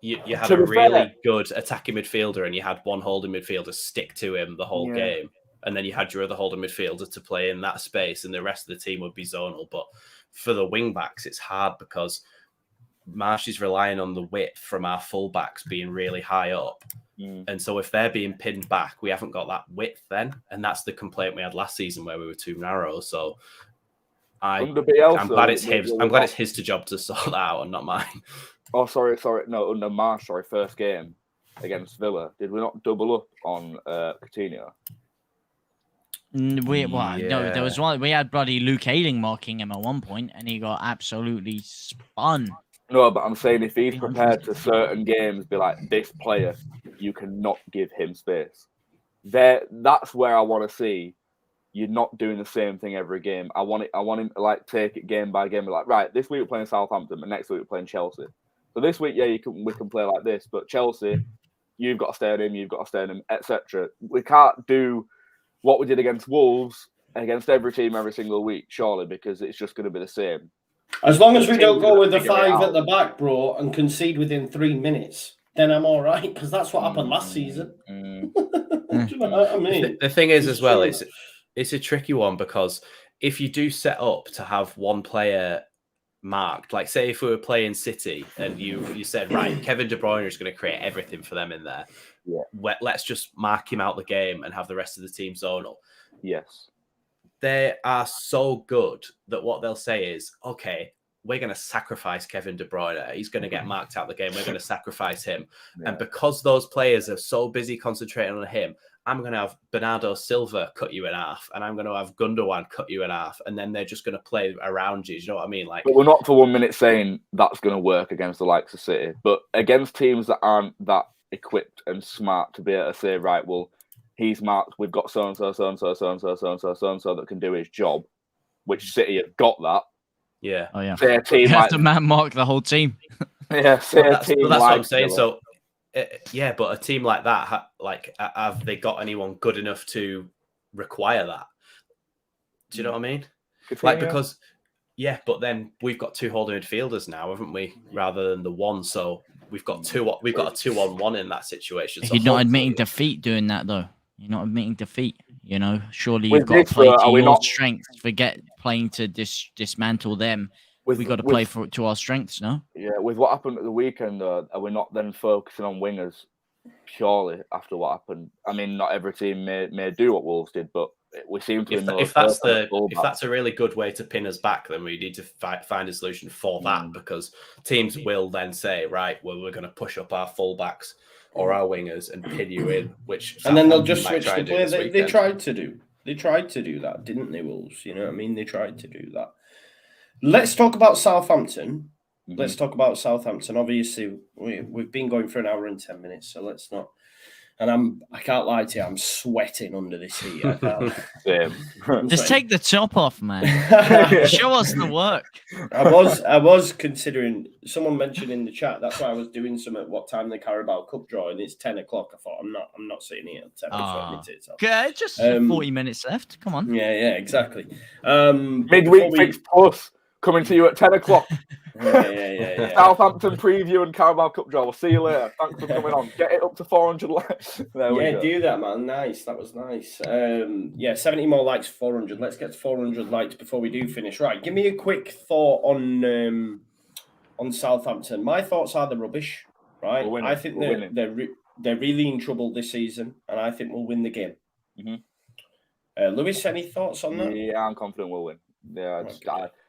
Speaker 3: you had a really good attacking midfielder and you had one holding midfielder stick to him the whole game, and then you had your other holding midfielder to play in that space, and the rest of the team would be zonal. But for the wing backs, it's hard because Marsh is relying on the width from our full backs being really high up. And so if they're being pinned back, we haven't got that width then. And that's the complaint we had last season where we were too narrow. So I'm glad it's his. I'm glad it's his job to sort that out and not mine.
Speaker 4: Oh, sorry. No, under Marsh, first game against Villa, did we not double up on Coutinho?
Speaker 2: No, there was one. We had bloody Luke Ayling marking him at one point, and he got absolutely spun.
Speaker 4: No, but I'm saying if he's prepared to certain games be like, this player, you cannot give him space. That's where I want to see you're not doing the same thing every game. I want him to like take it game by game. Be like, right, this week we're playing Southampton, and next week we're playing Chelsea. So this week, yeah, we can play like this, but Chelsea, you've got to stay on him, you've got to stay on him, etc. We can't do what we did against Wolves against every team every single week, surely, because it's just going to be the same.
Speaker 1: As long as we don't go with the 5 at the back, bro, and concede within 3 minutes, then I'm all right, because that's what happened last season. Do you know what I mean?
Speaker 3: The thing is, as well, it's a tricky one, because if you do set up to have one player marked, like say if we were playing City and you said, right, Kevin De Bruyne is going to create everything for them in there. Yeah. Let's just mark him out the game and have the rest of the team zonal.
Speaker 4: Yes.
Speaker 3: They are so good that what they'll say is, okay, we're going to sacrifice Kevin De Bruyne. He's going to get marked out the game. We're going to sacrifice him. Yeah. And because those players are so busy concentrating on him, I'm going to have Bernardo Silva cut you in half, and I'm going to have Gundogan cut you in half, and then they're just going to play around you. Do you know what I mean? Like,
Speaker 4: but we're not for 1 minute saying that's going to work against the likes of City, but against teams that aren't that equipped and smart to be able to say, right, well, he's marked, we've got so-and-so that can do his job, which City have got that.
Speaker 3: Yeah.
Speaker 2: Oh, yeah.
Speaker 4: Say a team
Speaker 2: you have to man mark the whole team.
Speaker 4: Yeah, say a team
Speaker 3: that's
Speaker 4: like
Speaker 3: what I'm saying. So, yeah, but a team like that, have they got anyone good enough to require that? Do you know what I mean? Like, because, yeah, but then we've got 2 holding midfielders now, haven't we? Rather than the one, so we've got a 2-on-1 in that situation. So
Speaker 2: you're not admitting defeat doing that, though. You're not admitting defeat. You know, surely you've got to play to your strengths. Forget playing to dismantle them. We've got to play to our strengths, no?
Speaker 4: Yeah, with what happened at the weekend, are we not then focusing on wingers purely after what happened? I mean, not every team may do what Wolves did, but we seem to.
Speaker 3: If that's a really good way to pin us back, then we need to find a solution for that, because teams will then say, right, well, we're going to push up our fullbacks or our wingers and pin you in, and then they'll just switch the play.
Speaker 1: They tried to do. They tried to do that, didn't they, Wolves? You know what I mean? They tried to do that. Let's talk about Southampton. Mm-hmm. Let's talk about Southampton. Obviously, we've been going for an hour and 10 minutes, so let's not. And I can't lie to you, I'm sweating under this heat. I can't.
Speaker 2: Just take the top off, man. Show us the work.
Speaker 1: I was considering. Someone mentioned in the chat. That's why I was doing some at what time the Carabao Cup draw, and it's 10 o'clock. I thought I'm not sitting here at 10 o'clock.
Speaker 2: Okay, just 40 minutes left. Come on.
Speaker 1: Yeah, exactly.
Speaker 4: Midweek fix plus coming to you at 10 o'clock.
Speaker 1: Yeah.
Speaker 4: Southampton preview and Carabao Cup draw. We'll see you later. Thanks for coming on. Get it up to 400 likes.
Speaker 1: Do that, man. Nice. That was nice. 70 more likes, 400. Let's get to 400 likes before we do finish. Right. Give me a quick thought on Southampton. My thoughts are they're rubbish. Right. I think they're really in trouble this season, and I think we'll win the game.
Speaker 4: Mm-hmm.
Speaker 1: Lewis, any thoughts on that?
Speaker 4: Yeah, I'm confident we'll win. Yeah,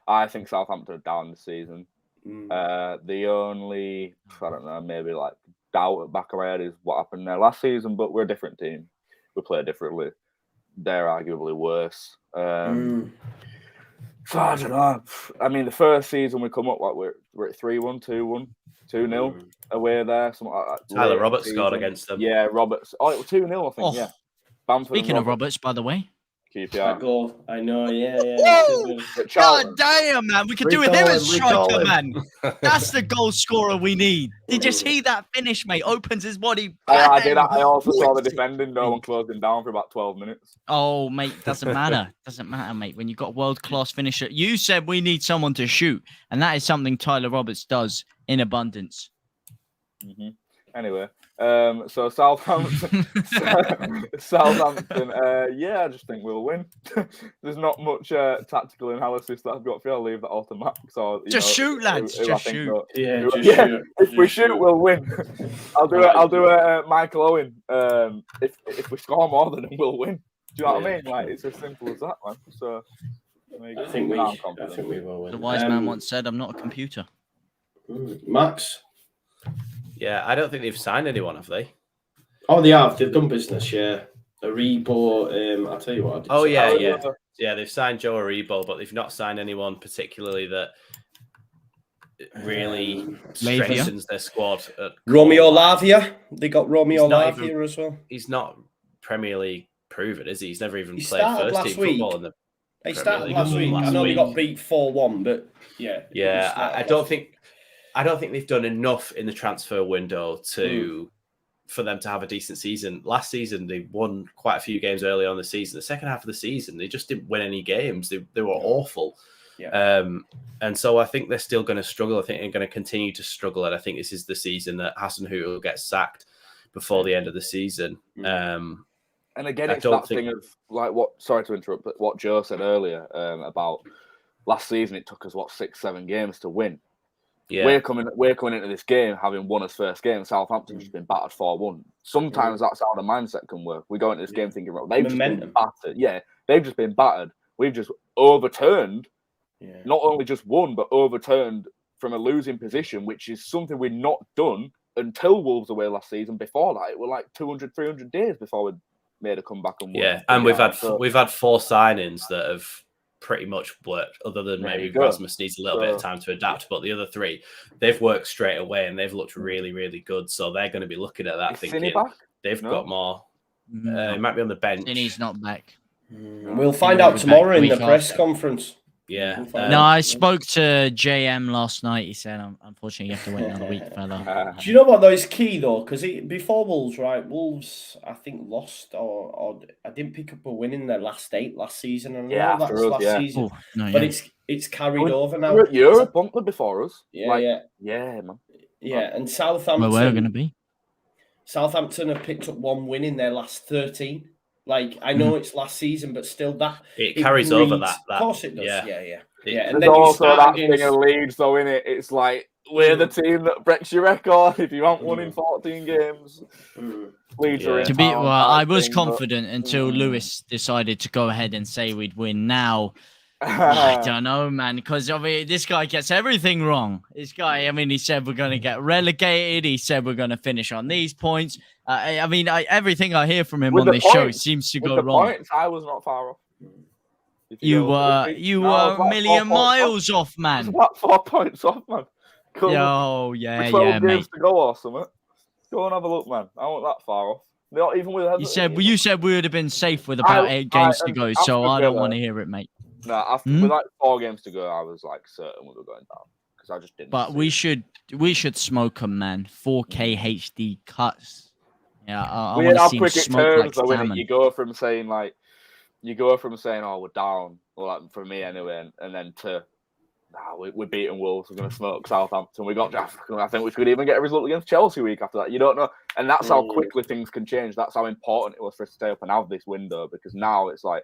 Speaker 4: I think Southampton are down this season. The only, I don't know, maybe like doubt at the back of my head is what happened there last season, but we're a different team. We play differently. They're arguably worse. So I don't know. I mean, the first season we come up, like we're at 3-1, 2-1, 2-0 away there. Something like that.
Speaker 3: Tyler Roberts scored against them.
Speaker 4: Yeah, Roberts. Oh, it was 2-0, I think, yeah. Bamford
Speaker 2: Speaking of Roberts, by the way.
Speaker 1: QPR. Goal. I know, yeah.
Speaker 2: Whoa! God damn, man. We could do with him as striker, man. That's the goal scorer we need. Did you see that finish, mate? Opens his body.
Speaker 4: I did. I also saw the defending. No one closed him down for about 12 minutes.
Speaker 2: Oh, mate, doesn't matter. Doesn't matter, mate. When you've got a world-class finisher. You said we need someone to shoot, and that is something Tyler Roberts does in abundance.
Speaker 4: Mm-hmm. Anyway, so Southampton, yeah, I just think we'll win. There's not much tactical analysis that I've got for you. I'll leave that all to Max. Or,
Speaker 2: shoot, lads. Just shoot.
Speaker 4: If we shoot, we'll win. I'll do a Michael Owen. If we score more than him, we'll win. Do you know what I mean? Like, it's as simple as that, man. So
Speaker 1: I think we will win.
Speaker 2: The wise man once said, "I'm not a computer."
Speaker 1: Max.
Speaker 3: Yeah, I don't think they've signed anyone, have they?
Speaker 1: Oh, they have. They've done business, yeah. Aribo, I'll tell you what.
Speaker 3: Oh, yeah. They've signed Joe Aribo, but they've not signed anyone particularly that really strengthens their squad.
Speaker 1: Romeo Lavia. They got Romeo Lavia as well.
Speaker 3: He's not Premier League proven, is he? He's never even played
Speaker 1: started
Speaker 3: first team football in the
Speaker 1: He started last week. I know they got beat 4-1, but yeah.
Speaker 3: Yeah, I don't think they've done enough in the transfer window for them to have a decent season. Last season, they won quite a few games early on in the season. The second half of the season, they just didn't win any games. They were awful.
Speaker 1: Yeah.
Speaker 3: And so I think they're still going to struggle. I think they're going to continue to struggle. And I think this is the season that Hasenhüttl will get sacked before the end of the season.
Speaker 4: And again, it's that thing of like sorry to interrupt, but what Joe said earlier about last season, it took us 6-7 games to win. Yeah. We're coming into this game having won his first game. Southampton just been battered 4-1. Sometimes that's how the mindset can work. We go into this game thinking, well, they've just been battered. Yeah, they've just been battered. We've just overturned, not only just won, but overturned from a losing position, which is something we'd not done until Wolves away last season. Before that, it were like 200, 300 days before we made a comeback and won.
Speaker 3: Yeah, and we've had 4 signings that have pretty much worked, other than maybe Rasmus needs a little bit of time to adapt, but the other 3, they've worked straight away and they've looked really, really good. So they're going to be looking at that thinking they've got more. He might be on the bench.
Speaker 2: And he's not back.
Speaker 1: We'll find out tomorrow in the press conference.
Speaker 3: Yeah.
Speaker 2: No, I spoke to JM last night. He said, unfortunately, you have to wait another week, fella.
Speaker 1: Do you know what, though? It's key, though, because before Wolves, right, Wolves, I think, lost or I didn't pick up a win in their last 8 last season. And that's last season. But it's carried over now.
Speaker 4: We're at Europe, weren't we, before us?
Speaker 1: Yeah,
Speaker 4: man.
Speaker 1: Yeah, and Southampton.
Speaker 2: Well, where are going to be?
Speaker 1: Southampton have picked up 1 win in their last 13. Like, I know it's last season, but still it
Speaker 3: carries over that.
Speaker 1: Of course it does. Yeah.
Speaker 4: And then also that thing of Leeds, though, innit? It's like, we're the team that breaks your record if you haven't won in 14 games. Leeds are in
Speaker 2: I was confident until Lewis decided to go ahead and say we'd win. Now, I don't know, man, because this guy gets everything wrong. This guy, he said we're going to get relegated. He said we're going to finish on these points. Everything I hear from him on this show seems to go wrong.
Speaker 4: Points, I was not far off.
Speaker 2: You were a million miles off, man.
Speaker 4: About 4 points off, man. Cool.
Speaker 2: Yo, yeah,
Speaker 4: 12 games to go or something. Go and have a look, man. I wasn't that far off. Not even with
Speaker 2: you said we would have been safe with about 8 games to go, so I don't want to hear it, mate.
Speaker 4: No, with like 4 games to go, I was like certain we were going down because I just didn't.
Speaker 2: But we should smoke them, man. 4K HD cuts. Yeah, I want to see them smoke like salmon.
Speaker 4: You go from saying oh, we're down, or like for me anyway, and then to we're beating Wolves, we're going to smoke Southampton. I think we could even get a result against Chelsea week after that. You don't know, and that's how quickly things can change. That's how important it was for us to stay up and have this window, because now it's like.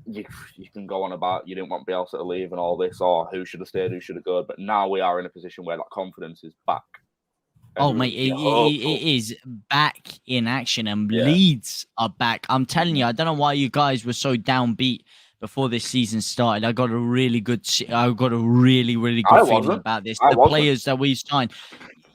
Speaker 4: You can go on about you didn't want Bielsa to leave and all this, or who should have stayed, who should have gone. But now we are in a position where that confidence is back.
Speaker 2: Oh, mate, it is back in action, and Leeds are back. I'm telling you, I don't know why you guys were so downbeat before this season started. I got a really good feeling about this. The players that we've signed.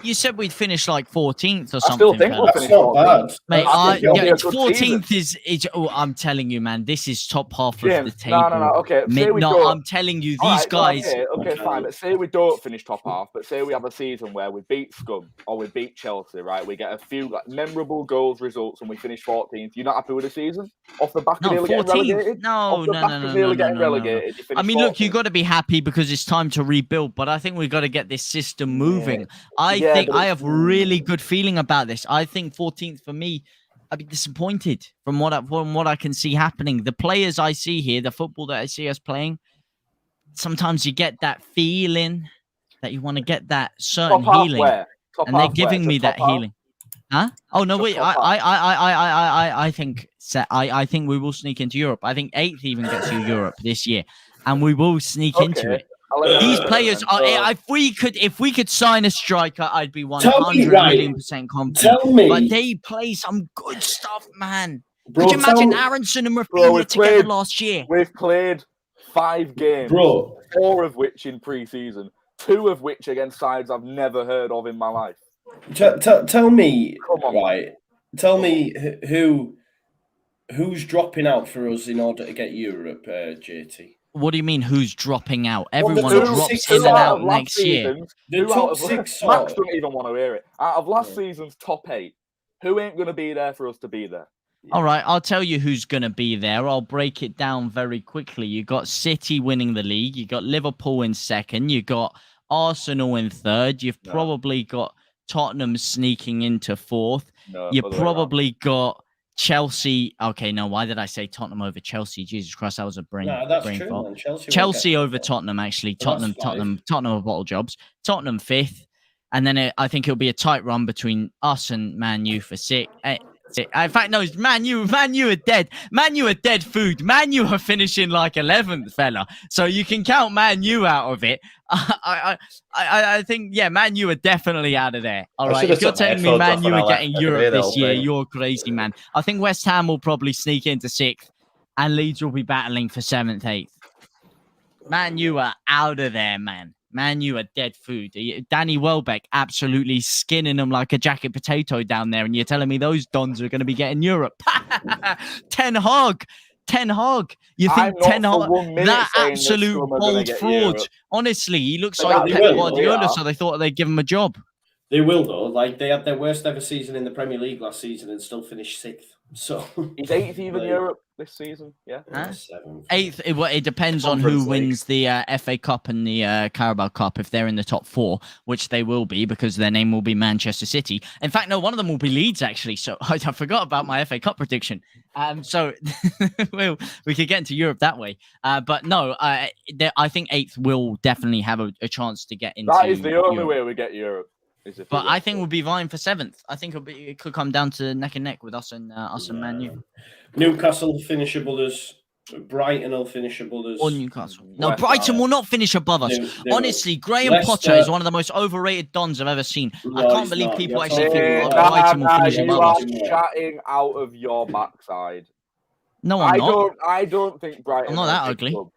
Speaker 2: You said we'd finish like 14th or something.
Speaker 4: I still think we'll finish 14th.
Speaker 2: Mate, 14th is. Oh, I'm telling you, man, this is top half of the table.
Speaker 4: No. Okay,
Speaker 2: I'm telling you, these guys.
Speaker 4: Okay, fine. But say we don't finish top half, but say we have a season where we beat Scum or we beat Chelsea, right? We get a few memorable goals, results, and we finish 14th. You're not happy with the season off the back of nearly getting relegated?
Speaker 2: No. I mean, look, you got to be happy because it's time to rebuild, but I think we've got to get this system moving. I have really good feeling about this. I think 14th for me, I'd be disappointed from what I can see happening. The players I see here, the football that I see us playing, sometimes you get that feeling that you want to get that certain healing, and they're giving me that healing. Huh? Oh no, wait. I think we will sneak into Europe. I think 8th even gets you Europe this year, and we will sneak into it. These players are. If we could sign a striker, I'd be 100,000,000% confident.
Speaker 1: Tell me,
Speaker 2: but they play some good stuff, man. Could you imagine Aronson and Rafinha together last year?
Speaker 4: We've played 5 games, 4 of which in pre-season, 2 of which against sides I've never heard of in my life.
Speaker 1: Tell me, right? Tell me who Who's dropping out for us in order to get Europe, JT?
Speaker 2: What do you mean? Who's dropping out?
Speaker 1: the
Speaker 2: Everyone
Speaker 1: top
Speaker 2: drops
Speaker 1: six
Speaker 2: in and
Speaker 1: out
Speaker 2: out next year.
Speaker 1: The top six.
Speaker 4: Max don't even want to hear it. Out of last season's top 8, who ain't going to be there for us to be there?
Speaker 2: All right, I'll tell you who's going to be there. I'll break it down very quickly. You got City winning the league. You got Liverpool in second. You got Arsenal in third. You've probably got Tottenham sneaking into fourth. You probably got Chelsea. Okay, no, why did I say Tottenham over Chelsea? Jesus Christ, that was a brain fault. Chelsea over Tottenham, actually. Tottenham are bottle jobs. Tottenham fifth. And then I think it'll be a tight run between us and Man U for sixth. In fact, no, Man U are dead. Man U are dead food. Man U are finishing like 11th, fella. So you can count Man U out of it. I think, yeah, Man U are definitely out of there. All right, if you're telling me Man U are getting Europe this year, you're crazy, man. I think West Ham will probably sneak into 6th, and Leeds will be battling for 7th, 8th. Man U are out of there, man. Man, you are dead food. Danny Welbeck absolutely skinning them like a jacket potato down there, and you're telling me those dons are going to be getting Europe? Ten Hag. You think Ten Hag? That absolute bold fraud. Honestly, he looks like Pep Guardiola, so they thought they'd give him a job.
Speaker 1: They will, though. Like, they had their worst ever season in the Premier League last season and still finished 6th. So
Speaker 4: he's 8th even Europe this season. Yeah,
Speaker 2: 8th. It depends on who wins the FA Cup and the Carabao Cup. If they're in the top 4, which they will be, because their name will be Manchester City. In fact, no, one of them will be Leeds, actually. So I forgot about my FA Cup prediction. So we could get into Europe that way. But no, I think 8th will definitely have a chance to get into.
Speaker 4: That is the only way we get Europe.
Speaker 2: But I think we'll be vying for 7th. I think it could come down to neck and neck with us and Man U.
Speaker 1: Newcastle will finish above us. Brighton will finish above us.
Speaker 2: Or Newcastle. No, Brighton will not finish above us. Honestly, Graham Potter is one of the most overrated dons I've ever seen. I can't believe people actually think Brighton will finish above us.
Speaker 4: You are chatting out of your backside.
Speaker 2: No, I'm not.
Speaker 4: I don't think Brighton.
Speaker 2: I'm not that ugly.
Speaker 4: Club.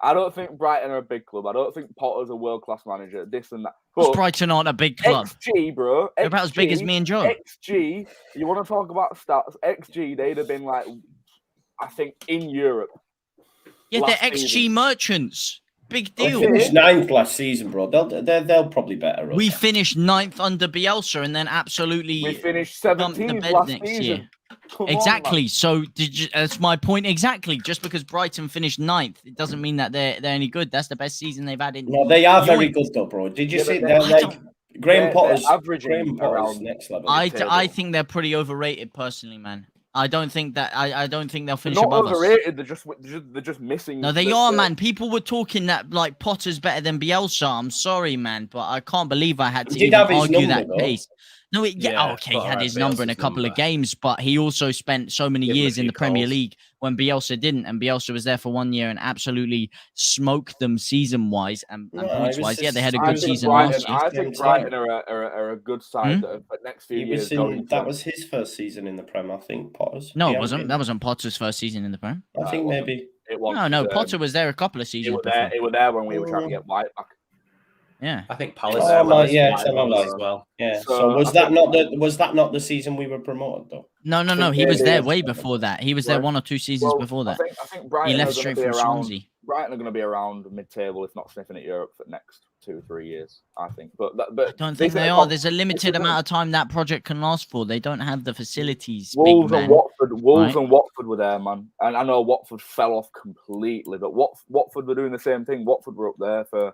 Speaker 4: I don't think Brighton are a big club. I don't think Potter's a world-class manager. This and that.
Speaker 2: But Brighton aren't a big club.
Speaker 4: XG, bro.
Speaker 2: They're about as big as me and Joe.
Speaker 4: XG, you want to talk about stats? XG, they'd have been like, I think, in Europe.
Speaker 2: Yeah, they're XG merchants. Big deal.
Speaker 1: They finished 9th last season, bro. They'll probably better.
Speaker 2: We finished 9th under Bielsa and then absolutely
Speaker 4: we finished 17th last
Speaker 2: next
Speaker 4: season.
Speaker 2: Year. Exactly. So that's my point. Exactly. Just because Brighton finished 9th, it doesn't mean that they're any good. That's the best season they've had in.
Speaker 1: No, they are very good though, bro. Did you see they're like Graham Potter's averaging around next level?
Speaker 2: I think they're pretty overrated, personally, man. I don't think they'll finish above us.
Speaker 4: Not overrated. They're just missing.
Speaker 2: No, they are, man. People were talking that like Potter's better than Bielsa. I'm sorry, man, but I can't believe I had to even argue that case. No, he had his number in a couple of games, but he also spent so many years in the Premier League when Bielsa didn't, and Bielsa was there for 1 year and absolutely smoked them season-wise and points-wise. Yeah, they had a good season last year.
Speaker 4: I think Brighton are a good side but next few years.
Speaker 1: That was his first season in the Prem, I think, Potter's.
Speaker 2: No, it wasn't. That wasn't Potter's first season in the Prem.
Speaker 1: I think maybe.
Speaker 4: It was.
Speaker 2: No, Potter was there a couple of seasons
Speaker 4: before. It was there when we were trying to get White back.
Speaker 2: Yeah,
Speaker 3: I think Palace.
Speaker 1: As well. Yeah. So was that not the season we were promoted though?
Speaker 2: No. He was there way before that. He was there 1 or 2 seasons before that.
Speaker 4: I think Brighton
Speaker 2: he left straight from Swansea.
Speaker 4: Brighton are going to be around mid-table, if not sniffing at Europe for the next 2 or 3 years. I think, but
Speaker 2: I don't think they are. There's a limited amount of time that project can last for. They don't have the facilities.
Speaker 4: Wolves and Watford were there, man. And I know Watford fell off completely, but Watford were doing the same thing. Watford were up there for.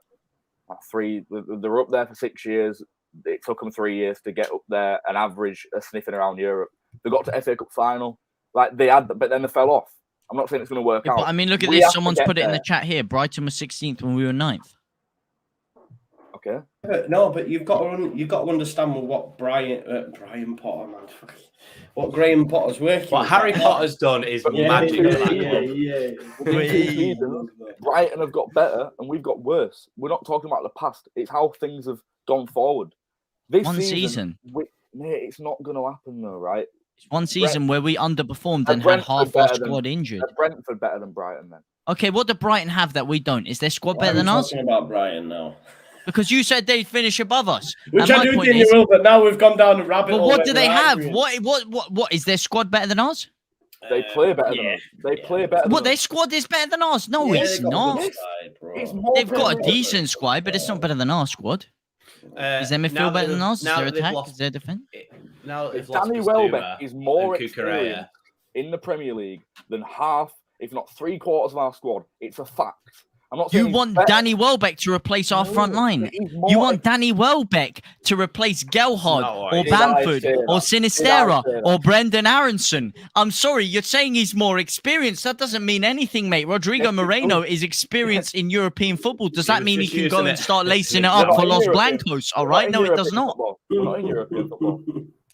Speaker 4: They were up there for 6 years. It took them 3 years to get up there and average a sniffing around Europe. They got to FA Cup final, like they had, but then they fell off. I'm not saying it's going to work out.
Speaker 2: But I mean, look at this. Someone's put it in the chat here. Brighton was 16th when we were 9th.
Speaker 4: Okay.
Speaker 1: But you've got to understand what Brian Potter, man. What Graham Potter's working.
Speaker 3: What Harry Potter's done is magic.
Speaker 4: Brighton have got better and we've got worse. We're not talking about the past. It's how things have gone forward. This season. It's not going to happen though, right?
Speaker 2: It's one season where we underperformed and had half our squad injured.
Speaker 4: Brentford better than Brighton then.
Speaker 2: Okay, what do Brighton have that we don't? Is their squad better than us?
Speaker 1: Talking about Brighton now.
Speaker 2: Because you said they'd finish above us.
Speaker 1: Which I do think they will, but now we've gone down the rabbit hole.
Speaker 2: But what do they have? What is their squad better than us?
Speaker 4: They play better than us. They play better.
Speaker 2: What, their squad is better than ours? No, it's not. They've got a decent squad, but it's not better than our squad. Is their midfield better than ours? Is their attack? Is their defense?
Speaker 3: Now
Speaker 4: Danny Welbeck is more experienced in the Premier League than half, if not 3/4 of our squad. It's a fact. I'm not saying
Speaker 2: you want Danny Welbeck to replace our front line. You want Danny Welbeck to replace Gelhardt or Bamford or Sinisterra or Brendan Aronson. I'm sorry, you're saying he's more experienced. That doesn't mean anything, mate. Rodrigo Moreno is experienced in European football. Does that mean he can go and start lacing it up for Los Blancos? All right, no, it does not.
Speaker 4: We're not in European football.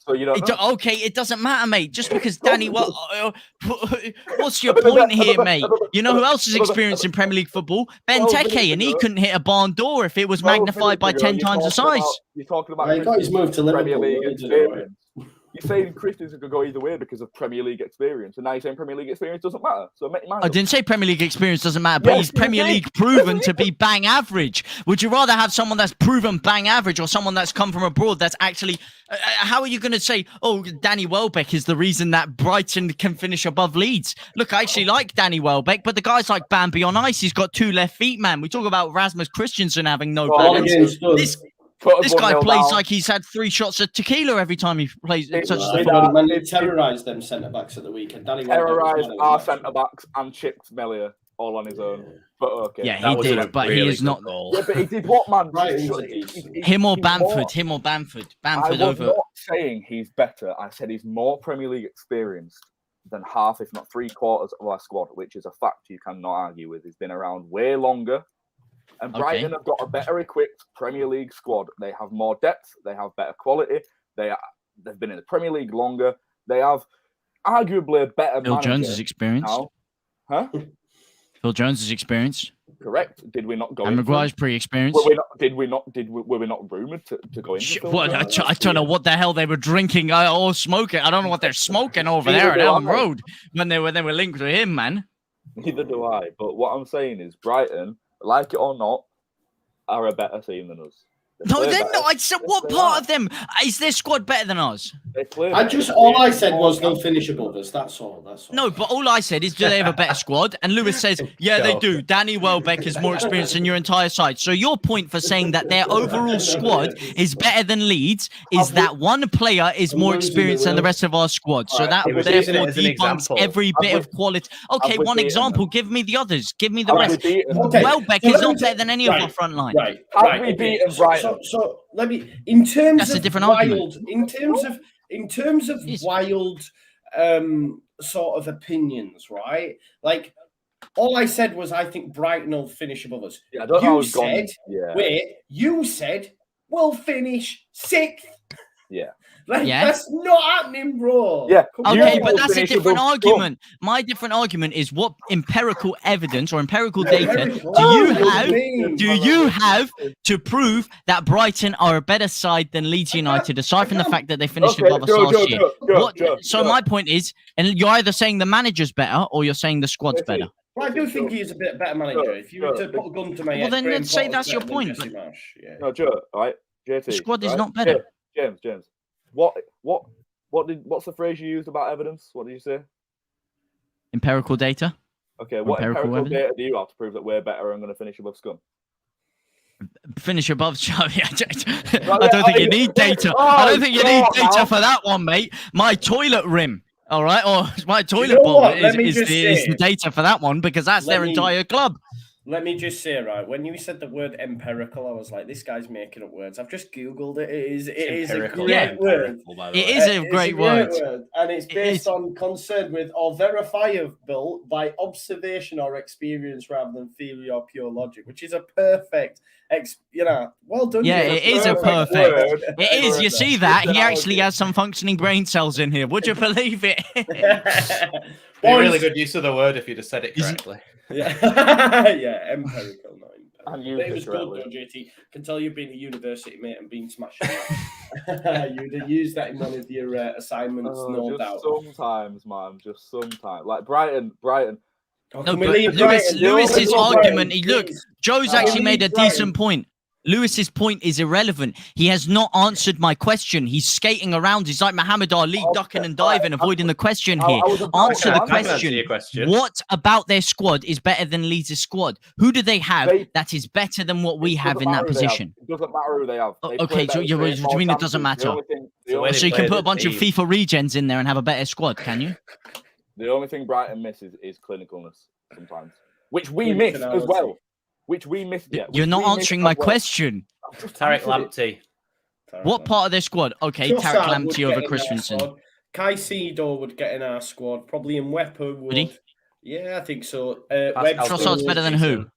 Speaker 4: So you don't know.
Speaker 2: Okay, it doesn't matter, mate. Just because Danny, what's your point here, mate? You know who else is experienced in Premier League football? Benteke, and he couldn't hit a barn door if it was magnified by 10 times the size.
Speaker 4: You're talking about
Speaker 1: he got his move to
Speaker 4: Premier
Speaker 1: Liverpool.
Speaker 4: League experience. You're saying Christensen could go either way because of Premier League experience, and now you're saying Premier League experience doesn't matter. So make your mind
Speaker 2: I
Speaker 4: up.
Speaker 2: didn't say Premier League experience doesn't matter, but he's Premier League proven to be bang average. Would you rather have someone that's proven bang average or someone that's come from abroad that's actually... how are you going to say, oh, Danny Welbeck is the reason that Brighton can finish above Leeds? Look, I actually like Danny Welbeck, but the guy's like Bambi on ice. He's got 2 left feet, man. We talk about Rasmus Christensen having no balance. This guy plays like he's had 3 shots of tequila every time he plays.
Speaker 1: They terrorised them centre-backs at the weekend. Danny
Speaker 4: terrorised our centre-backs and chipped Melia all on his own. But okay.
Speaker 2: Yeah, he did, but he is not...
Speaker 4: Yeah, but he did what, man?
Speaker 2: Him or Bamford? Him or Bamford? Bamford over...
Speaker 4: I'm not saying he's better. I said he's more Premier League experienced than half, if not 3/4 of our squad, which is a fact you cannot argue with. He's been around way longer. And Brighton have got a better equipped Premier League squad. They have more depth. They have better quality. They've been in the Premier League longer. They have arguably a better
Speaker 2: Phil Jones' experience.
Speaker 4: Now. Huh?
Speaker 2: Phil Jones' experience.
Speaker 4: Correct. Did we not go?
Speaker 2: And Maguire's pre-experience.
Speaker 4: Were we not rumoured to go into?
Speaker 2: What? I don't know what the hell they were drinking or smoking. I don't know what they're smoking over there at Elm Road when they were linked to him, man.
Speaker 4: Neither do I. But what I'm saying is Brighton, like it or not, are a better team than us.
Speaker 2: No, they're not. I said, what part of them is their squad better than ours?
Speaker 1: All I said was they'll finish above us. That's all.
Speaker 2: No, but all I said is, do they have a better squad? And Lewis says, yeah, they do. Danny Welbeck is more experienced than your entire side. So your point for saying that their overall squad is better than Leeds is that one player is more experienced than the rest of our squad. So that therefore debunks every bit of quality. Okay, one example. Give me the others. Give me the rest. Welbeck is not better than any of our front line.
Speaker 4: Have we beaten Brighton?
Speaker 1: So let me, in terms
Speaker 2: That's
Speaker 1: of
Speaker 2: a different
Speaker 1: wild,
Speaker 2: argument.
Speaker 1: in terms of wild, sort of opinions, right? Like, all I said was I think Brighton will finish above us.
Speaker 4: Yeah, I don't know
Speaker 1: you said we'll finish 6th.
Speaker 4: Yeah.
Speaker 1: That's not happening, bro.
Speaker 4: Yeah.
Speaker 2: Okay, but that's a different argument. My different argument is what empirical evidence or empirical data do you have to prove that Brighton are a better side than Leeds United, aside from the fact that they finished above us last year? So my point is, and you're either saying the manager's better or you're saying the squad's better.
Speaker 1: Well, I do think he's a bit better manager. If you were to put a gun to my head,
Speaker 2: well, then let's say that's your point.
Speaker 4: No, Joe, all right? JT,
Speaker 2: the squad is not better.
Speaker 4: James. What's the phrase you used about evidence? What did you say?
Speaker 2: Empirical data.
Speaker 4: Okay, what empirical data do you have to prove that we're better and going to finish above Scum?
Speaker 2: Finish above Xavi. I don't think you need data. I don't think you need data for that one, mate. My toilet rim. All right, or my toilet bowl is the data for that one because that's their entire club.
Speaker 1: Let me just say, right, when you said the word empirical, I was like, this guy's making up words. I've just Googled it. It is a great word.
Speaker 2: It is a great word.
Speaker 1: And it's based on concern with or verifiable by observation or experience rather than theory or pure logic, which is a perfect, well done.
Speaker 2: Yeah, it is a perfect. It is. You see that? He actually has some functioning brain cells in here. Would you believe it?
Speaker 3: Be really good use of the word if you just said it correctly.
Speaker 1: Yeah, empirical. It was good though, JT. Can tell you've been to university, mate, and been smashing that. You'd have used that in one of your assignments, no doubt.
Speaker 4: Sometimes, man, just sometimes. Like Brighton.
Speaker 2: No, but Lewis's argument. Look, Joe's actually made a decent point. Lewis's point is irrelevant. He has not answered my question. He's skating around. He's like Muhammad Ali, ducking and diving, avoiding the question here. Answer the question. What about their squad is better than Leeds' squad? Who do they have that is better than what we have in that position?
Speaker 4: It doesn't matter who they have.
Speaker 2: Okay, so you mean it doesn't matter? So you can put a bunch of FIFA regens in there and have a better squad, can you?
Speaker 4: The only thing Brighton misses is clinicalness sometimes, which we miss as well. Which we missed. Yeah,
Speaker 2: you're not answering my question.
Speaker 3: Tarek Lamptey.
Speaker 2: What part of their squad? Okay, Tarek Lamptey over Christensen.
Speaker 1: Caicedo would get in our squad. Probably Mwepu would. Yeah, I think so.
Speaker 2: Trossard's better than who?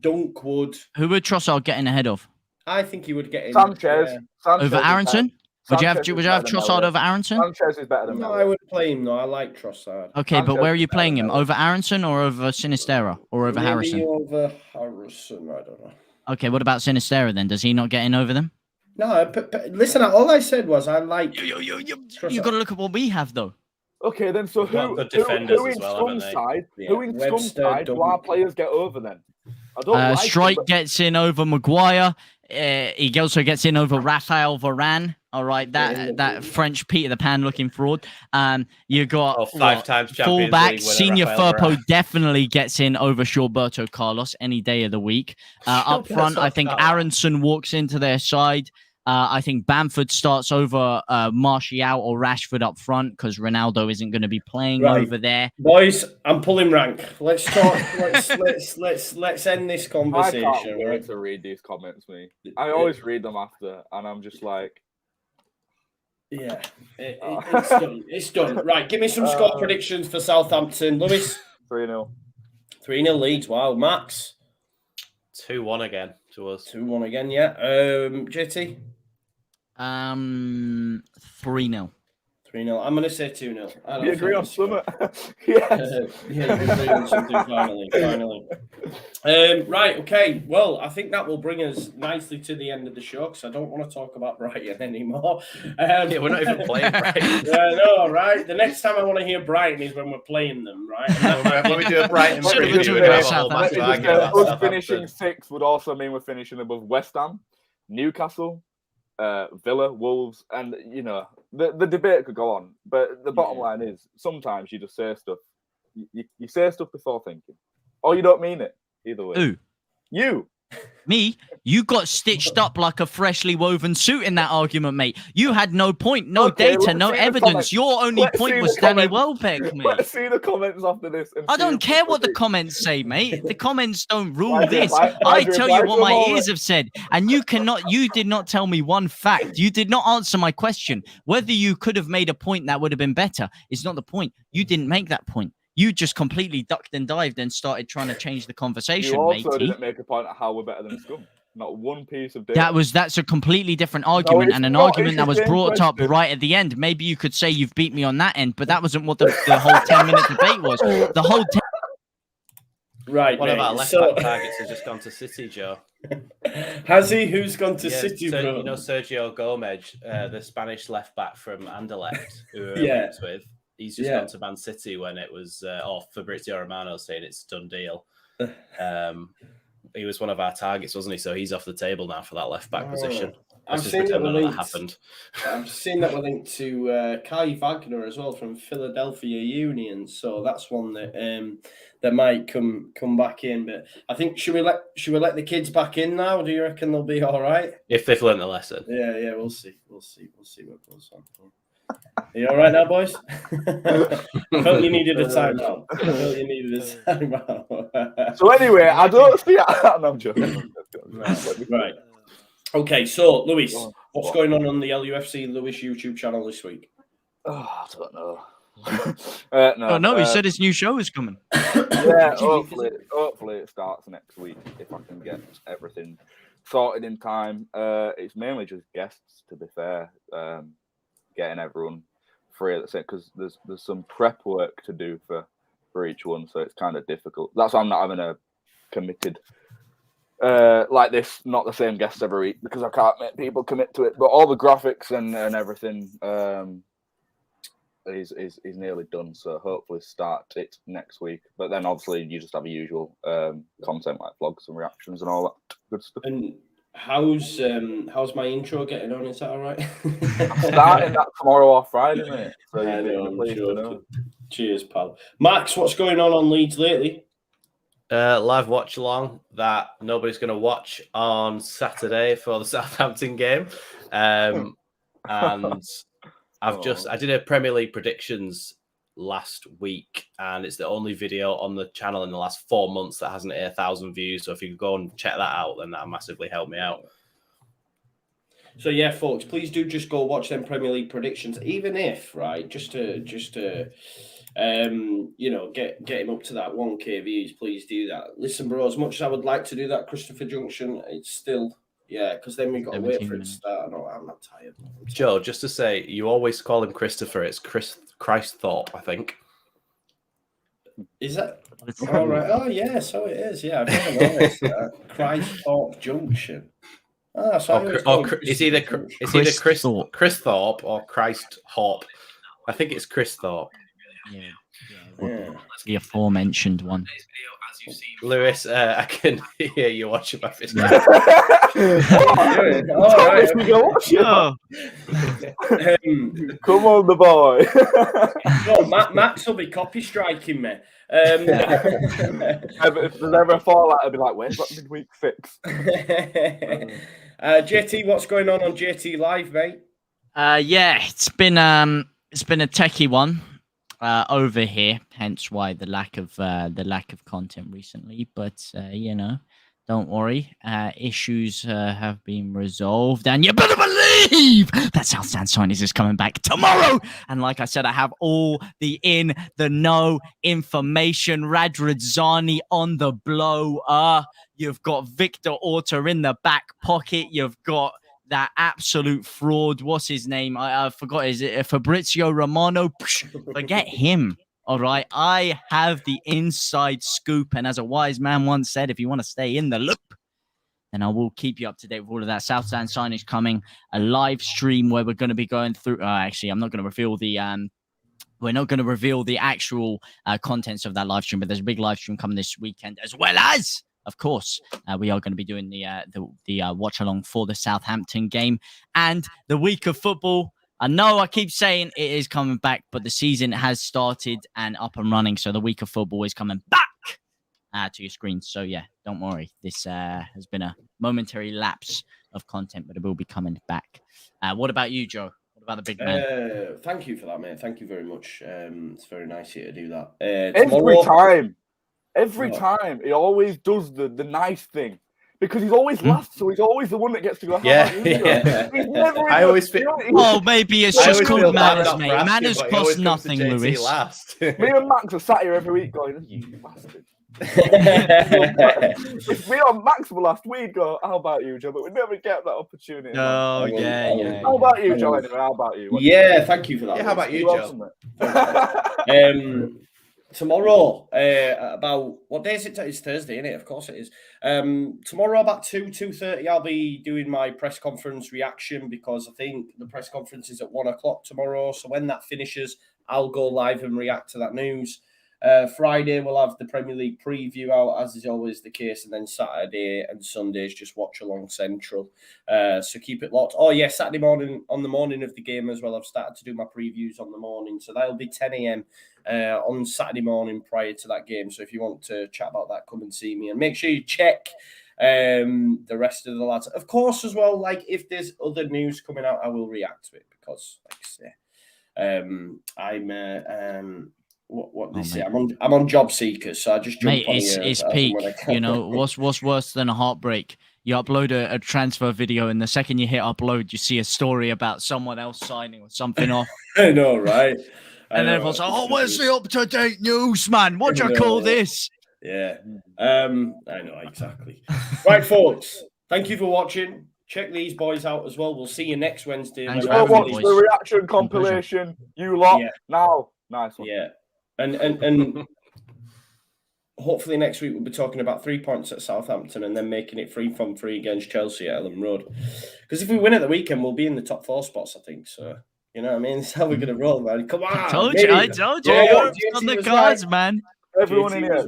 Speaker 1: Dunk would.
Speaker 2: Who would Trossard get in ahead of?
Speaker 1: I think he would get in.
Speaker 4: Sanchez
Speaker 2: over Aronson? Would you have Trossard over Aronson?
Speaker 4: Sanchez is better than
Speaker 1: I would play him though. I like Trossard.
Speaker 2: Okay, but where are you playing him? Over Aronson or over Sinistera or over Harrison?
Speaker 1: Over Harrison, I don't know.
Speaker 2: Okay, what about Sinistera then? Does he not get in over them?
Speaker 1: No, listen. All I said was I like.
Speaker 2: You got to look at what we have though.
Speaker 4: Okay, then so who in Scum's side? Who in Scum's side do our players get over then? I don't
Speaker 2: Strike gets in over Maguire. He also gets in over Raphael Varane. All right, that French Peter the Pan looking fraud. You got
Speaker 3: 5 times
Speaker 2: fullback Senior Firpo definitely gets in over Roberto Carlos any day of the week. Up front, I think Aronson walks into their side. I think Bamford starts over Martial or Rashford up front because Ronaldo isn't going to be playing over there.
Speaker 1: Boys, I'm pulling rank. Let's talk. let's end this conversation.
Speaker 4: I can't wait to read these comments, me. I always read them after, and I'm just like,
Speaker 1: yeah, it's done. It's done. Right, give me some score predictions for Southampton, Lewis.
Speaker 4: 3-0.
Speaker 1: 3-0 Leeds. Wow, Max.
Speaker 3: 2-1 again to us.
Speaker 1: 2-1 again. Yeah. JT.
Speaker 2: 3-0.
Speaker 1: 3-0. I'm going to say 2-0.
Speaker 4: We agree on summer. Yes.
Speaker 1: Yeah, we agree on something finally. Right, okay. Well, I think that will bring us nicely to the end of the show because I don't want to talk about Brighton anymore.
Speaker 3: Yeah, we're not even playing Brighton.
Speaker 1: Yeah, no, right? The next time I want to hear Brighton is when we're playing them, right?
Speaker 3: When we do a Brighton preview,
Speaker 4: us finishing 6th would also mean we're finishing above West Ham, Newcastle, Villa, Wolves, and the debate could go on, but the bottom line is sometimes you just say stuff. You say stuff before thinking, or you don't mean it. Either way.
Speaker 2: Who?
Speaker 4: You.
Speaker 2: Me? You got stitched up like a freshly woven suit in that argument, mate. You had no point, no data, no evidence. Your only point was Danny Welbeck, mate.
Speaker 4: Let's see the comments after this.
Speaker 2: I don't care what the comments say, mate. The comments don't rule this. I tell you what my ears have said. And you did not tell me one fact. You did not answer my question. Whether you could have made a point that would have been better is not the point. You didn't make that point. You just completely ducked and dived and started trying to change the conversation,
Speaker 4: You also
Speaker 2: matey.
Speaker 4: didn't make a point of how we're better than Scum. Not one piece of data.
Speaker 2: That's a completely different argument and an argument that was brought up right at the end. Maybe you could say you've beat me on that end, but that wasn't what the whole 10-minute debate was. The whole
Speaker 1: Right.
Speaker 3: One of our left-back targets has just gone to City, Joe.
Speaker 1: Has he? Who's gone to City,
Speaker 3: so,
Speaker 1: bro?
Speaker 3: You know Sergio Gomez, the Spanish left-back from Anderlecht, who we're with. He's just gone to Man City when it was Fabrizio Romano saying it's a done deal. He was one of our targets, wasn't he? So he's off the table now for that left-back position.
Speaker 1: I've seen that happened. I've seen that we're linked to Kai Wagner as well from Philadelphia Union. So that's one that might come back in. But I think should we let the kids back in now? Do you reckon they'll be all right?
Speaker 3: If they've learned the lesson.
Speaker 1: Yeah, we'll see. We'll see what goes on. Are you all right now, boys? I felt you needed a timeout.
Speaker 4: So anyway, I don't see it. No, I'm joking.
Speaker 1: Right. Okay, so Lewis, what's going on the LUFC Lewis YouTube channel this week?
Speaker 4: Oh, I don't know.
Speaker 2: No, he said his new show is coming.
Speaker 4: Yeah, hopefully it starts next week if I can get everything sorted in time. It's mainly just guests, to be fair. Getting everyone free at the same, because there's some prep work to do for each one, so it's kind of difficult. That's why I'm not having a committed like this, not the same guests every week, because I can't make people commit to it. But all the graphics and everything is nearly done, so hopefully start it next week. But then obviously you just have the usual content like vlogs and reactions and all that good stuff.
Speaker 1: How's my intro getting on? Is that all right?
Speaker 4: I'm starting that tomorrow or Friday, mate. So
Speaker 1: I
Speaker 4: you'd be
Speaker 1: know, I'm
Speaker 4: pleased to
Speaker 1: joking.
Speaker 4: know.
Speaker 1: Cheers, pal. Max, what's going on Leeds lately?
Speaker 3: Live watch along that nobody's going to watch on Saturday for the Southampton game. And I did a Premier League predictions last week, and it's the only video on the channel in the last 4 months that hasn't hit 1,000 views. So if you could go and check that out, then that'll massively help me out.
Speaker 1: So yeah, folks, please do just go watch them Premier League predictions, even if, right, just to you know, get him up to that 1K views. Please do that. Listen, bro, as much as I would like to do that, Christopher Junction, it's still, yeah, because then we've got to wait for it to start. No, I'm not tired.
Speaker 3: Joe, just to say, you always call him Christopher. It's Christhorpe, I think.
Speaker 1: Is that all right? Oh yeah, so it is. Yeah, I've never noticed that. Christhorpe Junction. Ah, so
Speaker 3: it's either Christhorpe or Christhorpe. I think it's Christhorpe.
Speaker 2: Yeah. The aforementioned one.
Speaker 3: Lewis, I can hear you watching my fist.
Speaker 1: Yeah.
Speaker 4: Come on, the boy.
Speaker 1: No, Max will be copy striking me.
Speaker 4: If there's ever a fallout, I'd be like, "Where's that midweek fix?"
Speaker 1: JT, what's going on JT Live, mate?
Speaker 2: Yeah, it's been a techie one over here, hence why the lack of content recently. But you know, don't worry, issues have been resolved, and you better believe that Southstand Signings is coming back tomorrow. And like I said, I have all the in the know information. Radridzani on the blow. You've got Victor Orta in the back pocket. You've got that absolute fraud. What's his name? I forgot. Is it Fabrizio Romano? Forget him. All right. I have the inside scoop. And as a wise man once said, if you want to stay in the loop, then I will keep you up to date with all of that. Southstand Signage coming, a live stream where we're going to be going through. Actually, I'm not going to reveal the. We're not going to reveal the actual contents of that live stream, but there's a big live stream coming this weekend, as well as, of course, we are going to be doing the watch along for the Southampton game and the week of football. I know I keep saying it is coming back, but the season has started and up and running, so the week of football is coming back to your screen. So yeah, don't worry. This has been a momentary lapse of content, but it will be coming back. What about you, Joe? What about the big man?
Speaker 1: Thank you for that, mate. Thank you very much. It's very nice of you to do that.
Speaker 4: Every time, he always does the nice thing. Because he's always last, so he's always the one that gets to go.
Speaker 3: Yeah.
Speaker 4: He's never
Speaker 3: I always feel.
Speaker 2: Oh, maybe it's just called manners, mate. Manners cost nothing, Lewis.
Speaker 4: Me and Max are sat here every week going, "You bastard." If me and Max were last, we'd go, "How about you, Joe?" But we never get that opportunity.
Speaker 2: Oh, yeah.
Speaker 4: How about you, Joe? Anyway, how about you?
Speaker 1: Thank you for that.
Speaker 3: Yeah, how about you, Joe?
Speaker 1: Tomorrow, about what day is it? It's Thursday, isn't it? Of course it is. Tomorrow about 2:30, I'll be doing my press conference reaction because I think the press conference is at 1:00 tomorrow. So when that finishes, I'll go live and react to that news. Friday, we'll have the Premier League preview out, as is always the case. And then Saturday and Sundays, just watch along Central. So keep it locked. Oh, yeah, Saturday morning, on the morning of the game as well, I've started to do my previews on the morning. So that'll be 10 a.m. On Saturday morning prior to that game. So if you want to chat about that, come and see me. And make sure you check the rest of the lads. Of course, as well, like if there's other news coming out, I will react to it because, like I say, what they say. I'm on job seekers, so I just jump on here.
Speaker 2: It's peak. You know what's worse than a heartbreak? You upload a transfer video, and the second you hit upload, you see a story about someone else signing or something off.
Speaker 1: I know, right?
Speaker 2: And everyone's like, "Oh, where's the up-to-date news, man? What do you call this?"
Speaker 1: Yeah, I know exactly. Right, folks. Thank you for watching. Check these boys out as well. We'll see you next Wednesday.
Speaker 4: Go watch the reaction compilation. You lot now. Nice one.
Speaker 1: Yeah. And hopefully next week we'll be talking about 3 points at Southampton and then making it 3-3 against Chelsea at Ellen Road. Because if we win at the weekend, we'll be in the top 4 spots, I think. So, you know what I mean? That's how we're going to roll, man. Come on.
Speaker 2: I told you. It's on the cards, man.
Speaker 4: Everyone in here,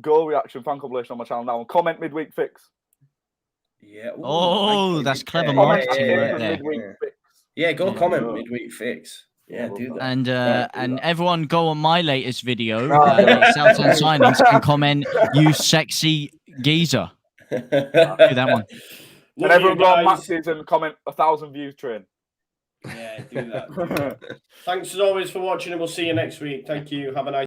Speaker 4: go reaction fan compilation on my channel now and comment midweek fix.
Speaker 1: Yeah. Ooh,
Speaker 2: Oh, that's clever
Speaker 1: yeah,
Speaker 2: marketing
Speaker 1: yeah,
Speaker 2: right there.
Speaker 4: Midweek fix.
Speaker 1: Yeah, go
Speaker 2: Yeah.
Speaker 1: comment midweek fix. Yeah, do that.
Speaker 2: And
Speaker 1: Yeah, do
Speaker 2: and
Speaker 1: that.
Speaker 2: everyone go on my latest video,
Speaker 4: No.
Speaker 2: Southampton signings, and comment "you sexy geezer." Do that one.
Speaker 4: And
Speaker 1: Love
Speaker 4: everyone
Speaker 1: you
Speaker 4: go on
Speaker 1: guys.
Speaker 4: Max's and comment 1,000 views train.
Speaker 1: Yeah, do that. Thanks as always for watching, and we'll see you next week. Thank you. Have a nice